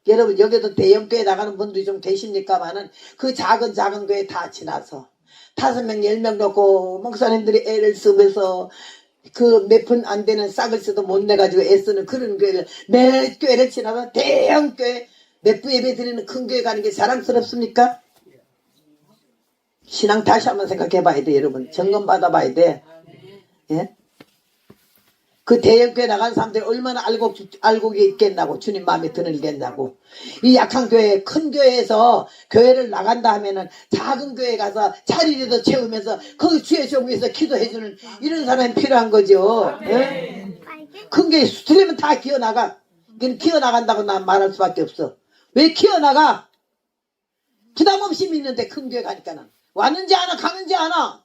여러분 여기도 대형교회 나가는 분들이 좀 계십니까마는 그 작은 교회 다 지나서 5명 10명 놓고 목사님들이 애를 쓰면서 그 몇 푼 안 되는 싹을 써도 못 내가지고 애쓰는 그런 교회를 몇 교회를 지나서 대형 교회 몇 부 예배 드리는 큰 교회 가는 게 자랑스럽습니까? 신앙 다시 한번 생각해 봐야 돼. 여러분 점검 받아 봐야 돼. 예? 그 대형 교회 나간 사람들이 얼마나 알곡이 있겠냐고. 주님 마음에 드는겠냐고. 이 약한 교회 큰 교회에서 교회를 나간다 하면은 작은 교회 가서 자리라도 채우면서 거기 주의 종에서 기도해주는 이런 사람이 필요한 거죠. 예? 큰 교회 수틀리면 다 기어나가. 기어나간다고 난 말할 수밖에 없어. 왜 기어나가? 부담 없이 믿는데 큰 교회 가니까는 왔는지 아나 가는지 아나.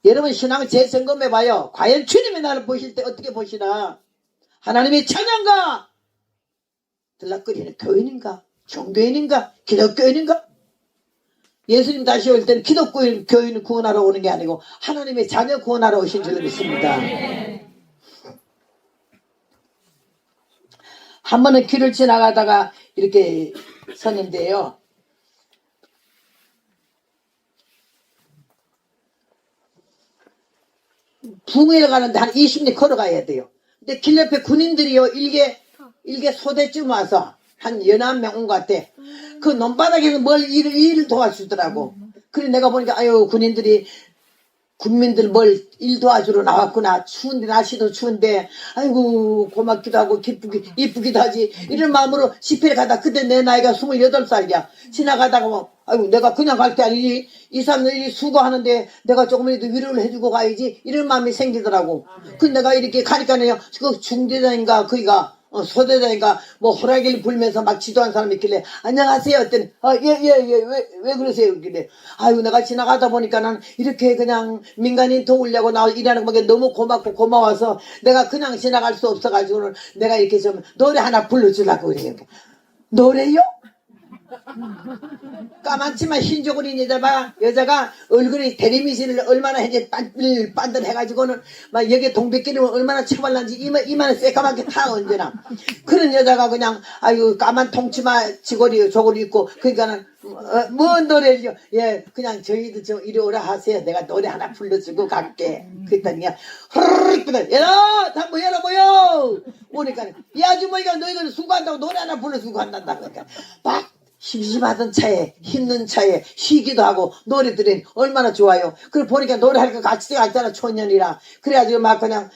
여러분 신앙을 재점검해봐요. 과연 주님이 나를 보실 때 어떻게 보시나? 하나님의 찬양가? 들락거리는 교인인가? 종교인인가? 기독교인인가? 예수님 다시 올 때는 기독교인을 구원하러 오는 게 아니고 하나님의 자녀 구원하러 오신 줄로 믿습니다. 한 번은 길을 지나가다가 이렇게 섰는데요. 붕에 가는데 한 20리 걸어가야 돼요. 근데 길 옆에 군인들이요, 일개 소대쯤 와서 한 11명 온 것 같아. 그 논바닥에서 뭘 일을 도와주더라고. 그래 내가 보니까 아유 군인들이 군민들 뭘 일 도와주러 나왔구나. 추운데 날씨도 추운데 아이고 고맙기도 하고 이쁘기도 하지. 이런 마음으로 집회를 가다 그때 내 나이가 28살이야. 지나가다가 뭐 아이고 내가 그냥 갈 게 아니지. 이 사람들이 수고하는데 내가 조금이라도 위로를 해주고 가야지. 이런 마음이 생기더라고. 그 내가 이렇게 가니까요. 그 중대장인가 그이가 소대장인가 뭐 호라기를 불면서 막 지도한 사람이 있길래 안녕하세요 했더니 왜 그러세요 그래. 아유 내가 지나가다 보니까는 이렇게 그냥 민간인 도우려고 나 일하는 게 너무 고맙고 고마워서 내가 그냥 지나갈 수 없어가지고는 내가 이렇게 좀 노래 하나 불러주려고 그래요. 노래요? 까맣지만 흰조골인 여자가 얼굴이 대리미신을 얼마나 이제 반들해가지고는 막 여기 동백기름을 얼마나 처발난지 이마는 새까맣게 타 언제나. 그런 여자가 그냥 아유 까만 통치마 조골이 입고 그러니까는 뭔 노래죠? 예, 그냥 저희도 좀 이리 오라 하세요. 내가 노래 하나 불러주고 갈게. 그랬더니 흐르륵 얘라 다 모여 오니까 이 아주머니가 너희들 수고한다고 노래 하나 불러주고 간단다. 그러니까 막 심심하던 차에 힘든 차에 쉬기도 하고 노래 들으니 얼마나 좋아요. 그래 보니까 노래할 거 같지가 않잖아 초년이라. 그래가지고 막 그냥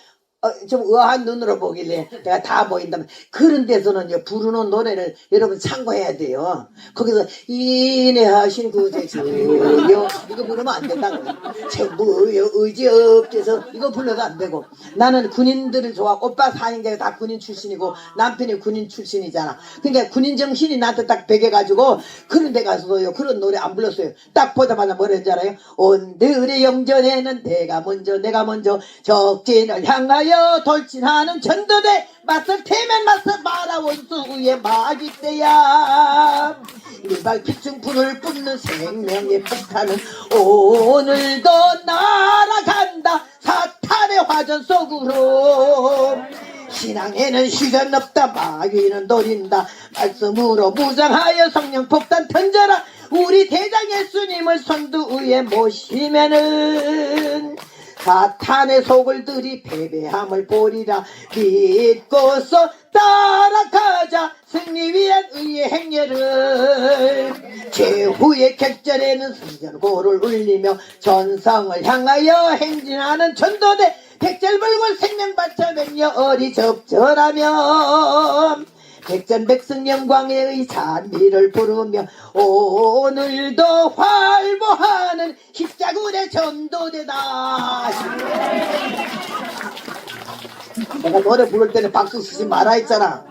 좀 의아한 눈으로 보길래 내가 다 보인다면 그런 데서는 부르는 노래를 여러분 참고해야 돼요. 거기서 인내하신 구세주여 이거 부르면 안 된다고. 전부여 의지 없게서 이거 불러도 안 되고. 나는 군인들을 좋아하고 오빠 4인자가 다 군인 출신이고 남편이 군인 출신이잖아. 그러니까 군인 정신이 나한테 딱 배겨가지고 그런 데 가서도요 그런 노래 안 불렀어요. 딱 보자마자 뭐랬지 알아요? 온들의 영전에는 내가 먼저 적진을 향하여 돌진하는 전도대 맞설 테면 맞서 마라 원수의 마귀떼야. 일발 피충불을 뿜는 생명의 폭탄은 오늘도 날아간다 사탄의 화전 속으로. 신앙에는 시간 없다 마귀는 노린다 말씀으로 무장하여 성령 폭탄 던져라. 우리 대장 예수님을 선두 위에 모시면은 사탄의 속을 들이 패배함을 보리라. 믿고서 따라가자 승리 위한 의의 행렬을. 최후의 격전에는 승전고를 울리며 전성을 향하여 행진하는 전도대 백절불굴 생명받쳐면여 어리적절하며 백전백승 영광의 찬미를 부르며 오늘도 활보하는 십자군의 전도대다. 내가 노래 부를 때는 박수 치지 마라 했잖아.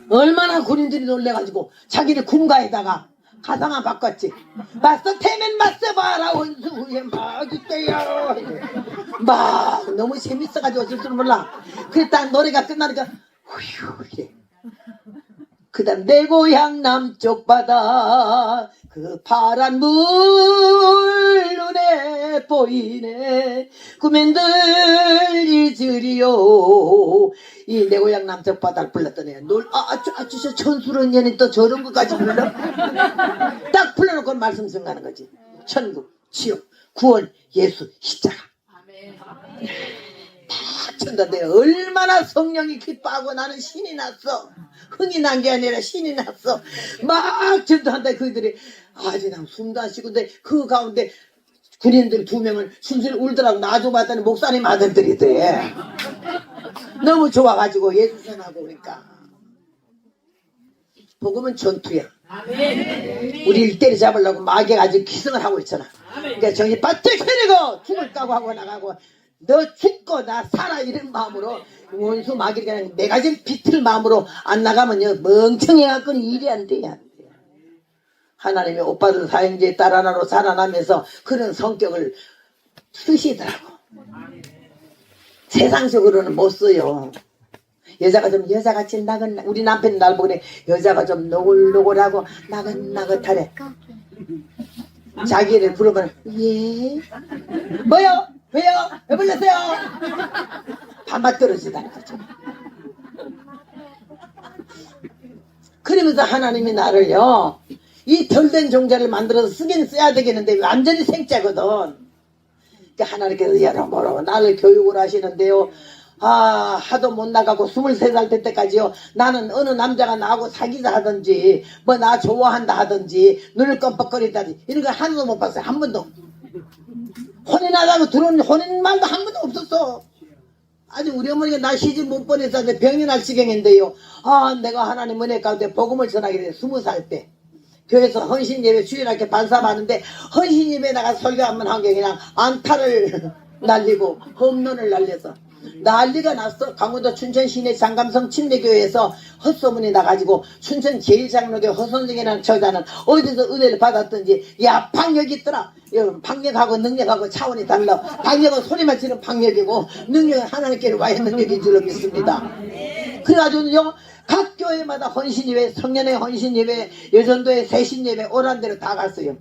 얼마나 군인들이 놀래가지고 자기를 군가에다가 가상화 바꿨지. 맞서 태면 맞서봐라 원수의 마귀떼야. 막 너무 재밌어가지고 어쩔 줄 몰라. 그랬다 노래가 끝나니까 후휴 이래. 그 다음 내 고향 남쪽 바다 그 파란 물 눈에 보이네. 구면들 잊으리요. 이 내 고향 남쪽 바다를 불렀더니 아주 천수런 년이 또 저런 것까지 불러? 딱 불러놓고 말씀 전하는 거지. 천국, 지옥, 구원, 예수, 십자가. 딱 전달돼. 얼마나 성령이 기뻐하고 나는 신이 났어. 흥이 난 게 아니라 신이 났어. 막 전도한다. 그들이 아주 난 숨도 안 쉬고인데 그 가운데 군인들 2명은 순순히 울더라고. 나도 봤더니 목사님 아들들이 돼. 너무 좋아가지고 예수 전하고 그러니까. 복음은 전투야. 우리를 때려잡으려고 마귀가 아주 기승을 하고 있잖아. 그러니까 정신 바짝 차리고 죽을 까고 하고 나가고 너 죽고 나 살아 이런 마음으로 원수 마귀를 그냥 내가 지금 비틀 마음으로 안 나가면요 멍청해갖고 일이 안 돼. 하나님의 오빠들 사형제의 딸 하나로 살아나면서 그런 성격을 쓰시더라고. 세상적으로는 못 써요. 여자가 좀 여자같이 우리 남편이 날 보고 그래. 여자가 좀 노골노골하고 나긋나긋하래. 자기를 부르면 예 뭐요? 왜요? 왜 불렀어요? 반맛 떨어지다는 거죠. 그러면서 하나님이 나를요 이 덜된 종자를 만들어서 쓰긴 써야 되겠는데 완전히 생짜거든. 그러니까 하나님께서 여러모로 나를 교육을 하시는데요. 하도 못 나가고 23살 될 때까지요. 나는 어느 남자가 나하고 사귀자 하든지 뭐 나 좋아한다 하든지 눈을 껌뻑거리다든지 이런 거 하나도 못 봤어요. 한 번도. 혼인하다고 들어온 혼인 말도 한 번도 없었어. 아주 우리 어머니가 나 시집 못 보내서 병이 날 지경인데요. 내가 하나님 은혜 가운데 복음을 전하게 돼 20살 때. 교회에서 헌신예배 주일학교 반사하는데 헌신예배 나가 설교 한번 한 게 그냥 안타를 날리고 홈런을 날려서 난리가 났어. 강원도 춘천 시내 장감성 침례교회에서 헛소문이 나가지고 춘천 제일장로교 허선생이라는 저자는 어디서 은혜를 받았던지 야 박력이 있더라. 박력하고 능력하고 차원이 달라. 박력은 소리만 지르는 박력이고 능력은 하나님께로 와야 능력인 줄로 믿습니다. 그래가지고요 각 교회마다 헌신예배, 성년의 헌신예배, 여전도의 새신예배 오란 대로 다 갔어요.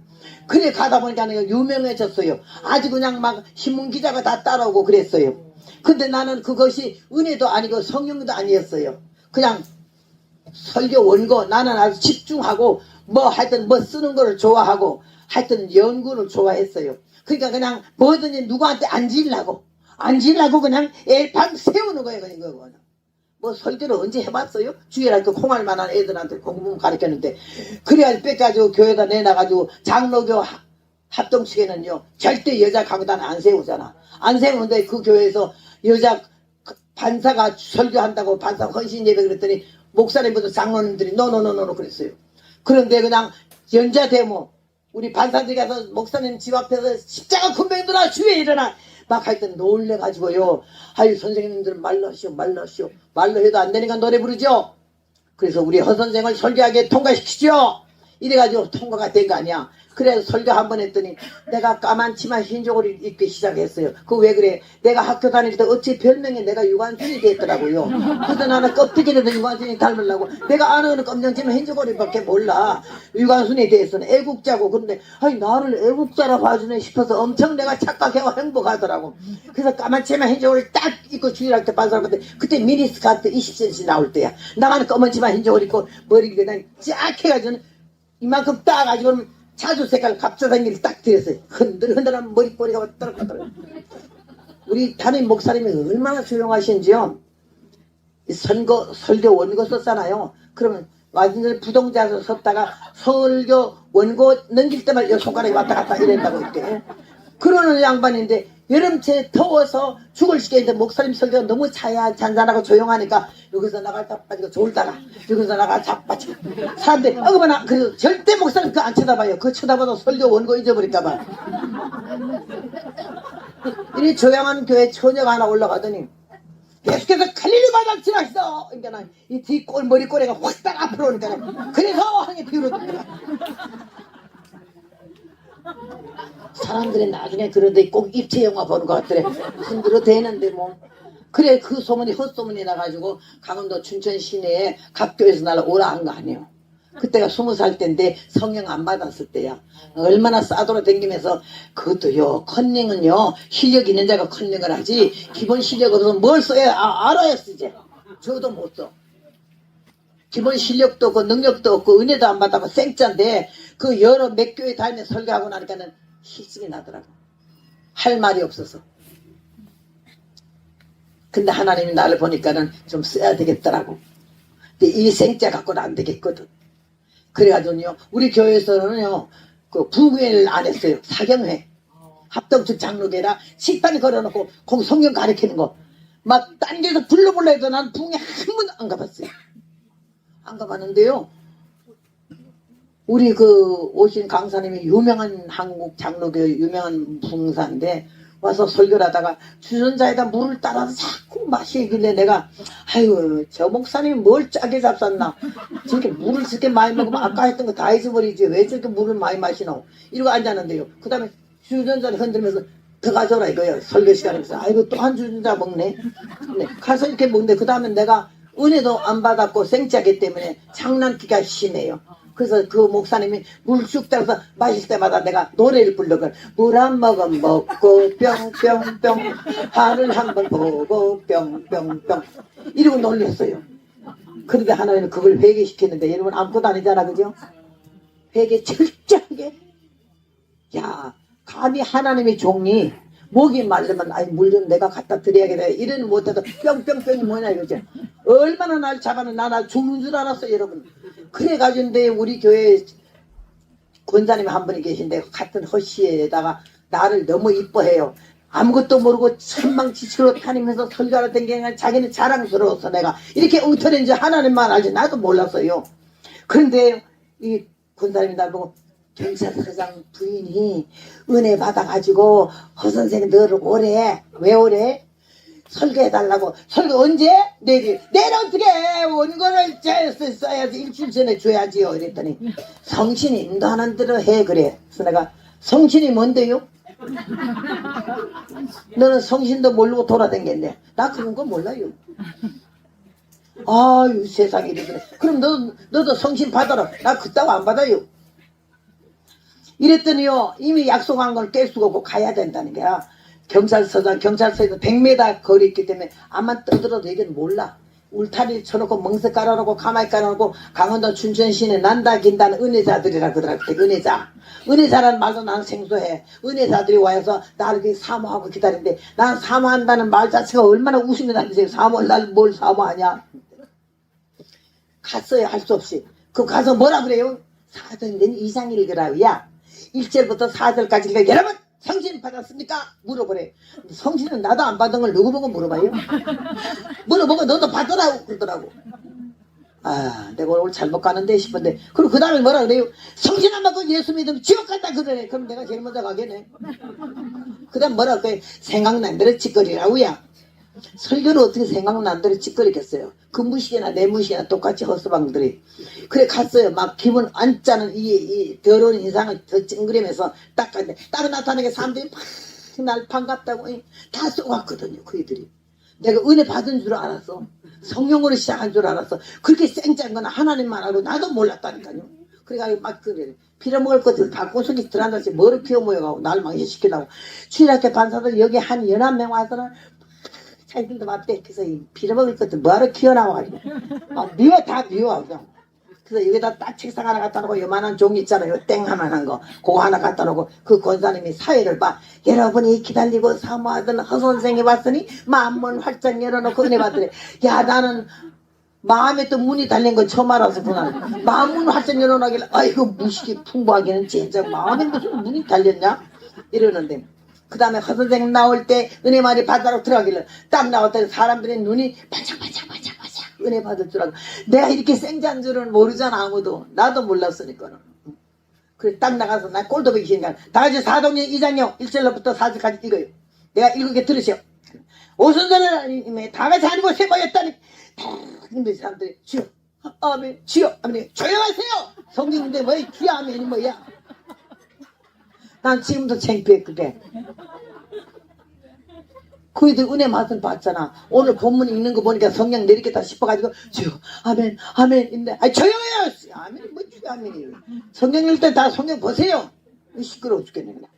그래 가다 보니까 내가 유명해졌어요. 아주 그냥 막 신문기자가 다 따라오고 그랬어요. 근데 나는 그것이 은혜도 아니고 성령도 아니었어요. 그냥 설교 원고, 나는 아주 집중하고 뭐 하여튼 뭐 쓰는 거를 좋아하고 하여튼 연구를 좋아했어요. 그러니까 그냥 뭐든지 누구한테 앉으려고 그냥 애방 세우는 거예요. 그냥 뭐 설교를 언제 해봤어요? 주일날 그 콩알만한 애들한테 공부 가르쳤는데 그래가지고 뺏가지고 교회에다 내놔가지고 장로교 합동측에는요 절대 여자 강단 안 세우잖아. 안 세우는데 그 교회에서 여자 반사가 설교한다고 반사 헌신 예배 그랬더니 목사님부터 장로님들이 노노노노 그랬어요. 그런데 그냥 연자대모 우리 반사들이 가서 목사님 집 앞에서 십자가 군병들아 주에 일어나 막 하여튼 놀래가지고요. 아유 선생님들은 말로 하시오 말로 해도 안 되니까 노래 부르죠. 그래서 우리 허선생을 설교하게 통과시키죠. 이래가지고 통과가 된 거 아니야. 그래서 설교 한 번 했더니 내가 까만 치마 흰저고리 입기 시작했어요. 그 왜 그래? 내가 학교 다닐 때 어찌 별명이 내가 유관순이 됐더라고요. 그래서 나는 껍데기라도 유관순이 닮으려고 내가 아는 검정치마 흰저고리밖에 몰라. 유관순이 됐어. 애국자고. 그런데 아니 나를 애국자라 봐주네 싶어서 엄청 내가 착각해서 행복하더라고. 그래서 까만 치마 흰저고리 딱 입고 주일할 때 반사람한테 그때 미니스커트 20cm 나올 때야. 나가는 검은 치마 흰저고리 입고 머리 그냥 쫙 해가지고 이만큼 따가지고 자주 색깔 갑자생기를 딱 들였어요. 흔들흔들한 머리꼬리가 왔더라. 우리 담임 목사님이 얼마나 조용하신지요. 설교 원고 썼잖아요. 그러면 완전히 부동자에서 섰다가 설교 원고 넘길 때만 손가락이 왔다 갔다 이랬다고 이렇게. 그러는 양반인데 여름새 더워서 죽을 시겠는데 목사님 설교가 너무 잔잔하고 조용하니까 여기서 나가 자빠지고 졸다가 여기서 나가 자빠지고 사람들이 어머나 그래서 절대 목사님 그거 안 쳐다봐요. 그거 쳐다봐도 설교 원고 잊어버릴까봐. 이 조용한 교회 처녀가 하나 올라가더니 계속해서 칼릴리 바닥 지나시어. 그러니까 이 뒷골 머리꼬리가 확 딱 앞으로 오니까 그래서 항에 비울어집니다. 사람들이 나중에 그런데 꼭 입체 영화 보는 것 같더래. 흔들어 대는데 뭐. 그래 그 소문이 헛소문이 나가지고 강원도 춘천 시내에 각교에서 날 오라 한 거 아니에요. 그때가 20살 때인데 성령 안 받았을 때야. 얼마나 싸돌아 댕기면서 그것도요 컨닝은요 실력 있는 자가 컨닝을 하지 기본 실력 없어서 뭘 써야 알아야 쓰지. 저도 못 써. 기본 실력도 없고 능력도 없고 은혜도 안 받아고 생짜인데 그 여러 몇 교회 다니면서 설교하고 나니까는 희증이 나더라고. 할 말이 없어서. 근데 하나님이 나를 보니까는 좀 써야 되겠더라고. 근데 이 생짜 갖고는 안 되겠거든. 그래가지고요 우리 교회에서는요 그 부교회를 안 했어요. 사경회 합동측 장로회라 식판 걸어놓고 거기 성경 가르치는 거 막 딴 데서 불러볼라 해도 난 부교회 한 번도 안 가봤어요. 안 가봤는데요 우리 그 오신 강사님이 유명한 한국 장로교 유명한 봉사인데 와서 설교를 하다가 주전자에다 물을 따라서 자꾸 마시길래 내가 아유 저 목사님이 뭘 짜게 잡쌌나 저렇게 물을 저렇게 많이 먹으면 아까 했던 거 다 잊어버리지 왜 저렇게 물을 많이 마시노 이러고 앉았는데요. 그 다음에 주전자를 흔들면서 더 가져라 이거예요. 설교 시간에서 아이고 또 한 주전자 먹네. 네, 가서 이렇게 먹는데 그 다음에 내가 은혜도 안 받았고 생짜기 때문에 장난기가 심해요. 그래서 그 목사님이 물 쭉 따라서 마실 때마다 내가 노래를 부르걸 물 한 모금 먹고 뿅뿅뿅 하늘 한번 보고 뿅뿅뿅 이러고 놀렸어요. 그런데 하나님은 그걸 회개시켰는데 여러분 아무것도 아니잖아 그죠? 회개 철저하게 야 감히 하나님의 종이 목이 마르면 아이 물 좀 내가 갖다 드려야겠다 이러는 못해도 뿅뿅뿅이 뭐냐 이거죠. 얼마나 날 잡아는 나 죽는 줄 알았어요 여러분. 그래가지고 우리 교회 권사님 한 분이 계신데 같은 허씨에다가 나를 너무 이뻐해요. 아무것도 모르고 천망지치로 다니면서 설교하러 댕기는 자기는 자랑스러워서 내가 이렇게 엉터리인지 하나님만 알지 나도 몰랐어요. 그런데 이 권사님이 날 보고 경찰서장 부인이 은혜 받아가지고 허선생님 너를 오래 왜 오래? 설교해달라고. 설교 언제? 내일 어떻게 원고를 써야지 일주일 전에 줘야지요 이랬더니 성신이 인도하는 대로 해 그래. 그래서 내가 성신이 뭔데요? 너는 성신도 모르고 돌아다녔네. 나 그런 거 몰라요. 아유 세상에 이래. 그럼 너도 성신 받아라. 나 그따고 안 받아요. 이랬더니요 이미 약속한 걸 깰 수가 없고 가야 된다는 거야. 경찰서에서 100m 거리 있기 때문에 암만 떠들어도 얘기는 몰라. 울타리 쳐놓고 멍석 깔아놓고 가마에 깔아놓고 강원도 춘천시내 난다 긴다는 은혜자들이라 그러더라. 은혜자라는 말도 나는 생소해. 은혜자들이 와서 나를 사모하고 기다리는데 난 사모한다는 말 자체가 얼마나 웃음이 나는지 날 뭘 사모하냐. 갔어요. 할 수 없이. 그럼 가서 뭐라 그래요? 사도행전 2장 1절이야. 1절부터 4절까지 여러분 성신 받았습니까? 물어보래. 성신은 나도 안 받은 걸 누구 보고 물어봐요? 물어보고 너도 받으라고 그러더라고. 아 내가 오늘 잘못 가는데 싶은데 그리고 그 다음에 뭐라 그래요? 성신 안 받고 예수 믿으면 지옥 간다 그러네. 그럼 내가 제일 먼저 가겠네. 그 다음 뭐라 그래? 생각난 대로 짓거리라고야. 설교는 어떻게 생각난 대로 짓거리겠어요. 그 무식이나 내 무식이나 똑같이 헛수방들이. 그래 갔어요. 막 기분 안 짜는 이 더러운 인상을 더 찡그리면서 딱 갔는데 딱 나타나게 사람들이 막 날 반갑다고 다 쏘갔거든요. 그이들이. 내가 은혜 받은 줄 알았어. 성령으로 시작한 줄 알았어. 그렇게 쌩짠 건 하나님만 알고 나도 몰랐다니까요. 그래가지고 막 그래. 빌어먹을 것들 다 꼬석이 들어앉아서 뭐를 피워 모여가고 날 망신시키려고. 주일학교 반사들 여기 한 11명 와서는 자기들도 맞대. 그래서 이 빌어먹을 것들 뭐하러 키워나와가지고. 미워, 다 미워. 그냥. 그래서 여기다 딱 책상 하나 갖다 놓고 요만한 종이 있잖아요. 땡 하나한 거. 그거 하나 갖다 놓고 그 권사님이 사회를 봐. 여러분이 기다리고 사모하던 허선생이 왔으니 마음문 활짝 열어놓고 은혜 받으래. 야 나는 마음에 또 문이 달린 거 처음 알아서 그날. 마음문 활짝 열어놓길래 아이고 무식이 풍부하기는 진짜 마음에 무슨 문이 달렸냐? 이러는데. 그 다음에 허선생 나올 때 은혜 말이 바다로 들어가길래 딱 나왔더니 사람들의 눈이 반짝반짝 은혜 받을 줄 알고 내가 이렇게 생자인 줄은 모르잖아. 아무도. 나도 몰랐으니까는. 그래 딱 나가서 나 꼴도 보기 싫으니까 다 같이 사도행전 2장요 1절부터 4절까지 읽어요. 내가 읽게 들으시오. 오순절에 다 같이 아니고 세 모였다니 근데 사람들이 주여 아멘 주여 아멘 조용하세요. 성경인데 뭐 주여 아멘이 뭐야. 난 지금도 창피해 그게. 그이들 은혜 맛을 봤잖아. 오늘 본문 읽는 거 보니까 성령 내리겠다 싶어가지고 주여 아멘 아멘 있네. 아니 조용해요. 아멘이 뭐 주여 아멘이에요. 성경 읽을 때 다 성경 보세요. 시끄러워 죽겠네 그냥.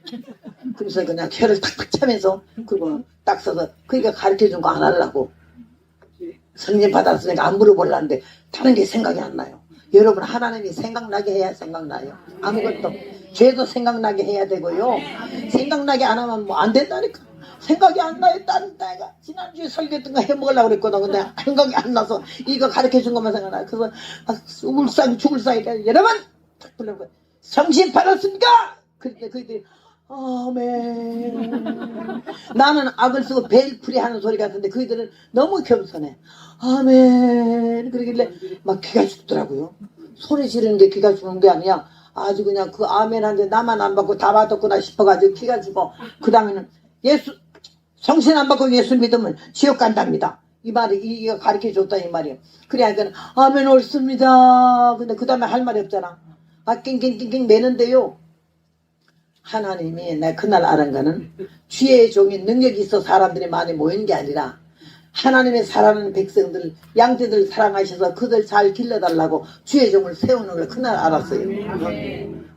그래서 그냥 혀를 탁탁 차면서 그리고 딱 써서 그러니까 가르쳐준 거 안 하려고. 성령 받았으니까 안 물어보려는데 다른 게 생각이 안 나요. 여러분 하나님이 생각나게 해야 생각나요. 아무것도. 죄도 생각나게 해야 되고요. 생각나게 안 하면 뭐 안 된다니까. 생각이 안 나요. 다른 딸가 지난주에 설교했던 거 해먹으려고 그랬거든. 근데 생각이 안 나서 이거 가르쳐준 것만 생각나요. 그래서 울상 죽을 사이에 여러분 딱 불러보고 성신 받았습니까? 그때 그들이 아멘. 나는 악을 쓰고 벨풀이 하는 소리 같은데 그들은 너무 겸손해. 아멘. 그러길래 막 귀가 죽더라고요. 소리 지르는 게 귀가 죽는 게 아니야. 아주 그냥 그 아멘 한데 나만 안 받고 다 받았구나 싶어가지고 귀가 죽어. 그 다음에는 성신 안 받고 예수 믿으면 지옥 간답니다. 이 말이 이거 가르쳐 줬다 이 말이에요. 그래야 아멘 옳습니다. 근데 그 다음에 할 말이 없잖아. 낑낑낑낑 매는데요. 하나님이 내가 그날 알은 거는 주의 종이 능력이 있어 사람들이 많이 모이는 게 아니라 하나님의 사랑하는 백성들 양떼들 사랑하셔서 그들 잘 길러달라고 주의 종을 세우는 걸 그날 알았어요.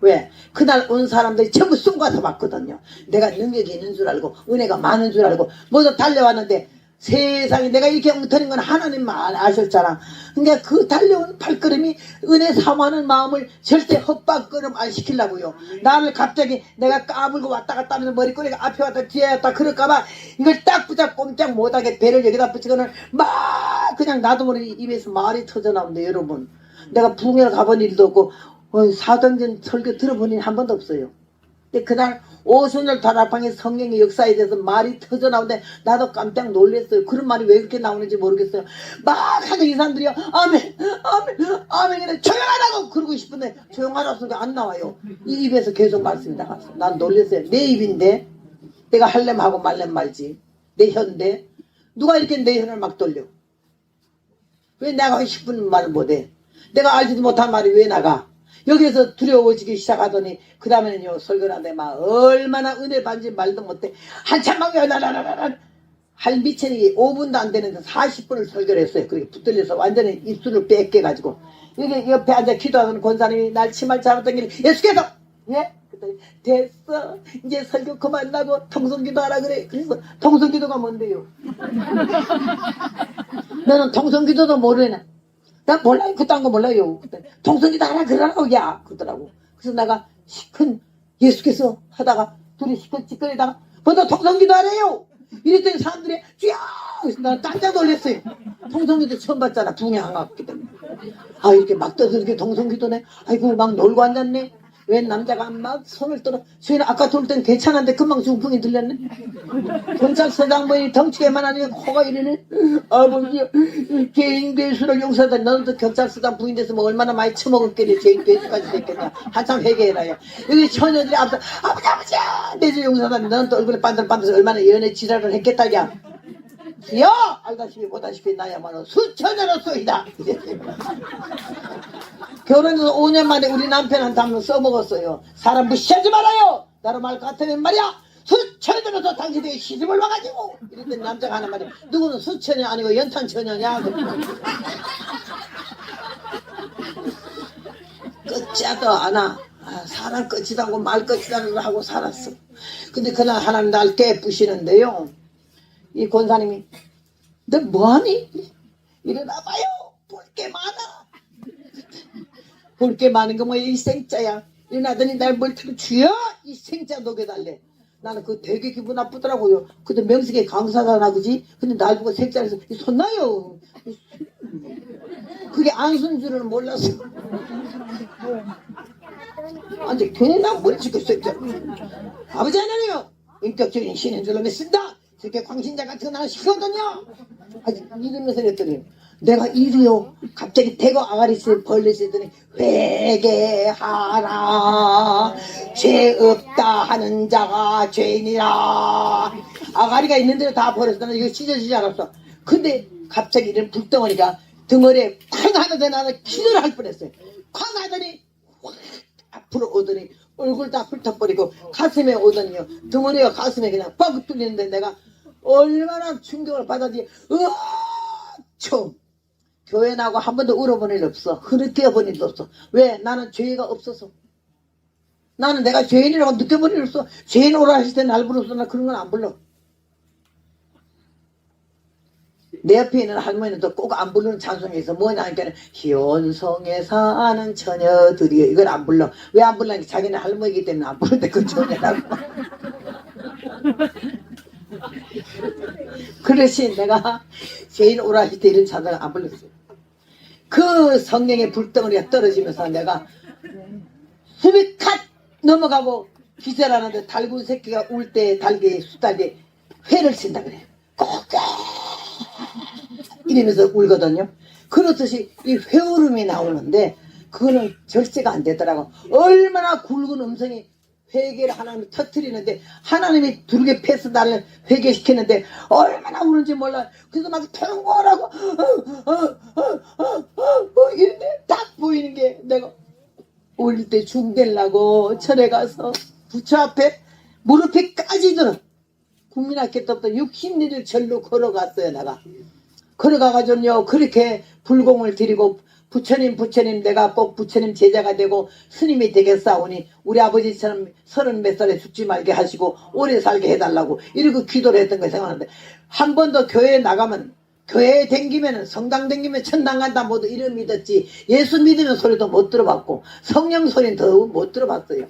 왜? 그날 온 사람들이 전부 쏜가서 봤거든요. 내가 능력이 있는 줄 알고 은혜가 많은 줄 알고 모두 달려왔는데 세상에 내가 이렇게 엉터리인 건 하나님만 아셨잖아. 그러니까 그 달려온 발걸음이 은혜 사모하는 마음을 절대 헛발걸음 안 시키려고요. 나를 갑자기 내가 까불고 왔다 갔다 하면서 머리꼬리가 앞에 왔다 뒤에 왔다 그럴까봐 이걸 딱 붙잡고 꼼짝 못하게 배를 여기다 붙이고는 막 그냥 나도 모르게 입에서 말이 터져나오는데 여러분 내가 부흥회를 가본 일도 없고 사도행전 설교 들어본 일 한 번도 없어요. 근데 그날 오순절 다락방에 성령의 역사에 대해서 말이 터져나오는데 나도 깜짝 놀랐어요. 그런 말이 왜 그렇게 나오는지 모르겠어요. 막 하도 이 사람들이요 아멘 아멘 아멘 조용하라고 그러고 싶은데 조용하라고 소리가 안 나와요. 이 입에서 계속 말씀이 나갔어. 난 놀랐어요. 내 입인데 내가 할렘 하고 말렘 말지 내 혀인데 누가 이렇게 내 혀를 막 돌려. 왜 내가 하고 싶은 말을 못해. 내가 알지도 못한 말이 왜 나가. 여기에서 두려워지기 시작하더니 그 다음에는요 설교를 하는데 막 얼마나 은혜 받는지 말도 못해. 한참 막 나나나나 할미천이 5분도 안 되는데 40분을 설교를 했어요. 그렇게 붙들려서 완전히 입술을 뺏겨가지고. 여기 옆에 앉아 기도하는 권사님이 날 치마를 잡아당기는 예수께서! 예? 그랬더니 됐어. 이제 설교 그만하고 통성기도 하라 그래. 그래서 통성기도가 뭔데요? 너는 통성기도도 모르네. 나 몰라요. 그딴 거 몰라요. 통성기도 하라 그러라고 야 그러더라고. 그래서 내가 시큰 예수께서 하다가 둘이 시큰 찌꺼리다가 먼저 통성기도 하래요. 이랬더니 사람들이 쥐야! 그래서 나는 깜짝 놀랐어요. 통성기도 처음 봤잖아. 붕에 안 갔기 때문에. 아 이렇게 막 떠서 이렇게 통성기도네. 아이고 막 놀고 앉았네. 웬 남자가 막 손을 떨어. 주인은 아까 돌 땐 괜찮은데 금방 중풍이 들렸네. 경찰서장부인이 덩치게만 하니까 코가 이러네. 아버지 죄인 괴수를 용서하다. 너도 경찰서장 부인 돼서 뭐 얼마나 많이 처먹었겠니. 죄인 괴수까지 됐겠냐. 한참 회개해라요. 여기 처녀들이 앞서 아버지 내 죄 용서하다. 너는 또 얼굴에 반들반들 얼마나 연애 지랄을 했겠다냐. 여 알다시피 보다시피 나야말로 수천여로소이다. 결혼해서 5년 만에 우리 남편한테 한번 써먹었어요. 사람 무시하지 말아요. 나로 말 같으면 말이야 수천여로서 당신에게 시집을 와가지고 이랬더니 남자가 하는 말이 누구는 수천여 아니고 연탄천여냐. 끝이야도 않아. 사람 끝이도 하고 말 끝이도 하고 살았어. 근데 그날 하나님 날 깨부시는데요. 이 권사님이 너 뭐하니? 일어나봐요. 볼 게 많아. 볼 게 많은 거 뭐야 이 생자야. 일어나더니 날 멀티로 주여 이 생자 녹여달래. 나는 그거 되게 기분 나쁘더라고요. 근데 명색에 강사잖아 그지? 근데 날 보고 생자에서 손 나요. 그게 안순 줄은 몰랐어. 완전 괜히 나 머리 죽겠어 생자. 아버지 하나님요 인격적인 신인 줄로 믿습니다. 저렇게 광신자 같은 거 나는 싫거든요. 아직 이러면서 그랬더니 내가 이리요 갑자기 대거 아가리를 벌리시더니 회개하라 죄 없다 하는 자가 죄인이라. 아가리가 있는 대로 다 버렸어. 나는 이거 찢어지지 않았어. 근데 갑자기 이런 불덩어리가 등어리에 쾅 하는데 나는 기도를 할 뻔했어요. 쾅 하더니 확 앞으로 오더니 얼굴 다 훑어버리고 가슴에 오더니요 등어리가 가슴에 그냥 뻥 뚫리는데 내가 얼마나 충격을 받았지. 총 교회 나고 한 번도 울어본 일 없어. 흐느껴본 일도 없어. 왜? 나는 죄가 없어서. 나는 내가 죄인이라고 느껴본 일 없어. 죄인 오라 하실 때 날 부르서 나 그런 건 안 불러. 내 옆에 있는 할머니는 또 꼭 안 부르는 찬송이 있어. 뭐냐 하니까 희원성에 사는 처녀들이 이걸 안 불러. 왜 안 불러니까 자기는 할머니이기 때문에 안 부르는데 그 처녀라고. 그릇이 내가 죄인 오라 할 때 이런 찬송을 안 불렀어요. 그 성령의 불덩어리가 떨어지면서 내가 숨이 칵 넘어가고 기절하는데 달군 새끼가 울 때 달개 수달개 회를 친다 그래. 꼭꼭 이러면서 울거든요. 그렇듯이 이 회오름이 나오는데 그거는 절제가 안 되더라고. 얼마나 굵은 음성이 회개를 하나님이 터뜨리는데 하나님이 두르게 패스 나를 회개시키는데 얼마나 우는지 몰라. 그래서 막 통곡하라고 이런데 딱 보이는 게 내가 올 때 중대려고 절에 가서 부처 앞에 무릎이 까지도록 국민학교 때부터 60리를 절로 걸어갔어요. 내가 걸어가가지고요 그렇게 불공을 드리고 부처님 내가 꼭 부처님 제자가 되고 스님이 되겠사오니 우리 아버지처럼 30몇 살에 죽지 말게 하시고 오래 살게 해달라고 이러고 기도를 했던 걸 생각하는데 한 번도 교회에 나가면 교회에 댕기면 성당 댕기면 천당 간다 모두 이런 믿었지 예수 믿으면 소리도 못 들어봤고 성령 소리는 더 못 들어봤어요.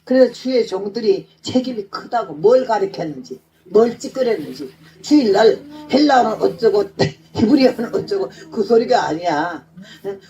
그래서 주의 종들이 책임이 크다고 뭘 가르쳤는지 뭘 찌끄렸는지 주일날 헬라어는 어쩌고 히브리어는 어쩌고 그 소리가 아니야.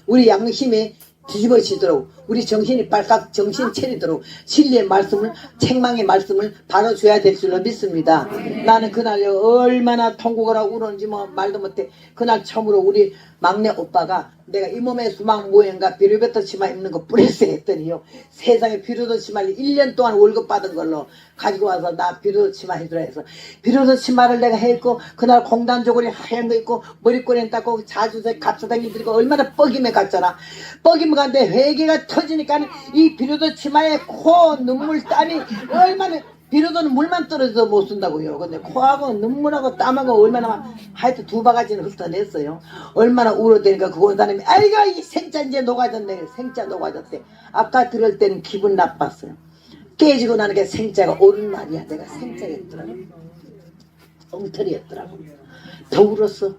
우리 양심이 뒤집어지도록 우리 정신이 빨갛 정신 차리도록 진리의 말씀을 책망의 말씀을 다뤄줘야 될 줄로 믿습니다. 나는 그날 얼마나 통곡을 하고 울었는지 뭐 말도 못해. 그날 처음으로 우리 막내 오빠가 내가 이 몸에 수막 모양과 비료베터 치마 입는 거 뿌렸어 했더니요 세상에 비료도 치마를 1년 동안 월급 받은 걸로 가지고 와서 나 비료도 치마 해주라 해서 비료도 치마를 내가 했고 그날 공단 조골이 하얀 거 입고 머리꼬리는 닦고 자주색 갑사당이 들고 얼마나 뻐김에 갔잖아. 뻐김에 갔는데 회개가 터지니까 이 비료도 치마에 코 눈물 땀이 얼마나 비로도는 물만 떨어져서 못 쓴다고요. 근데 코하고 눈물하고 땀하고 얼마나 하여튼 두 바가지는 훑어냈어요. 얼마나 울어대니까 그 원사님이 아이고 이 생자 이제 녹아졌네. 생자 녹아졌대. 아까 들을 때는 기분 나빴어요. 깨지고 나는 게 생자가 옳은 말이야. 내가 생자였더라고. 엉터리였더라고. 더 울었어.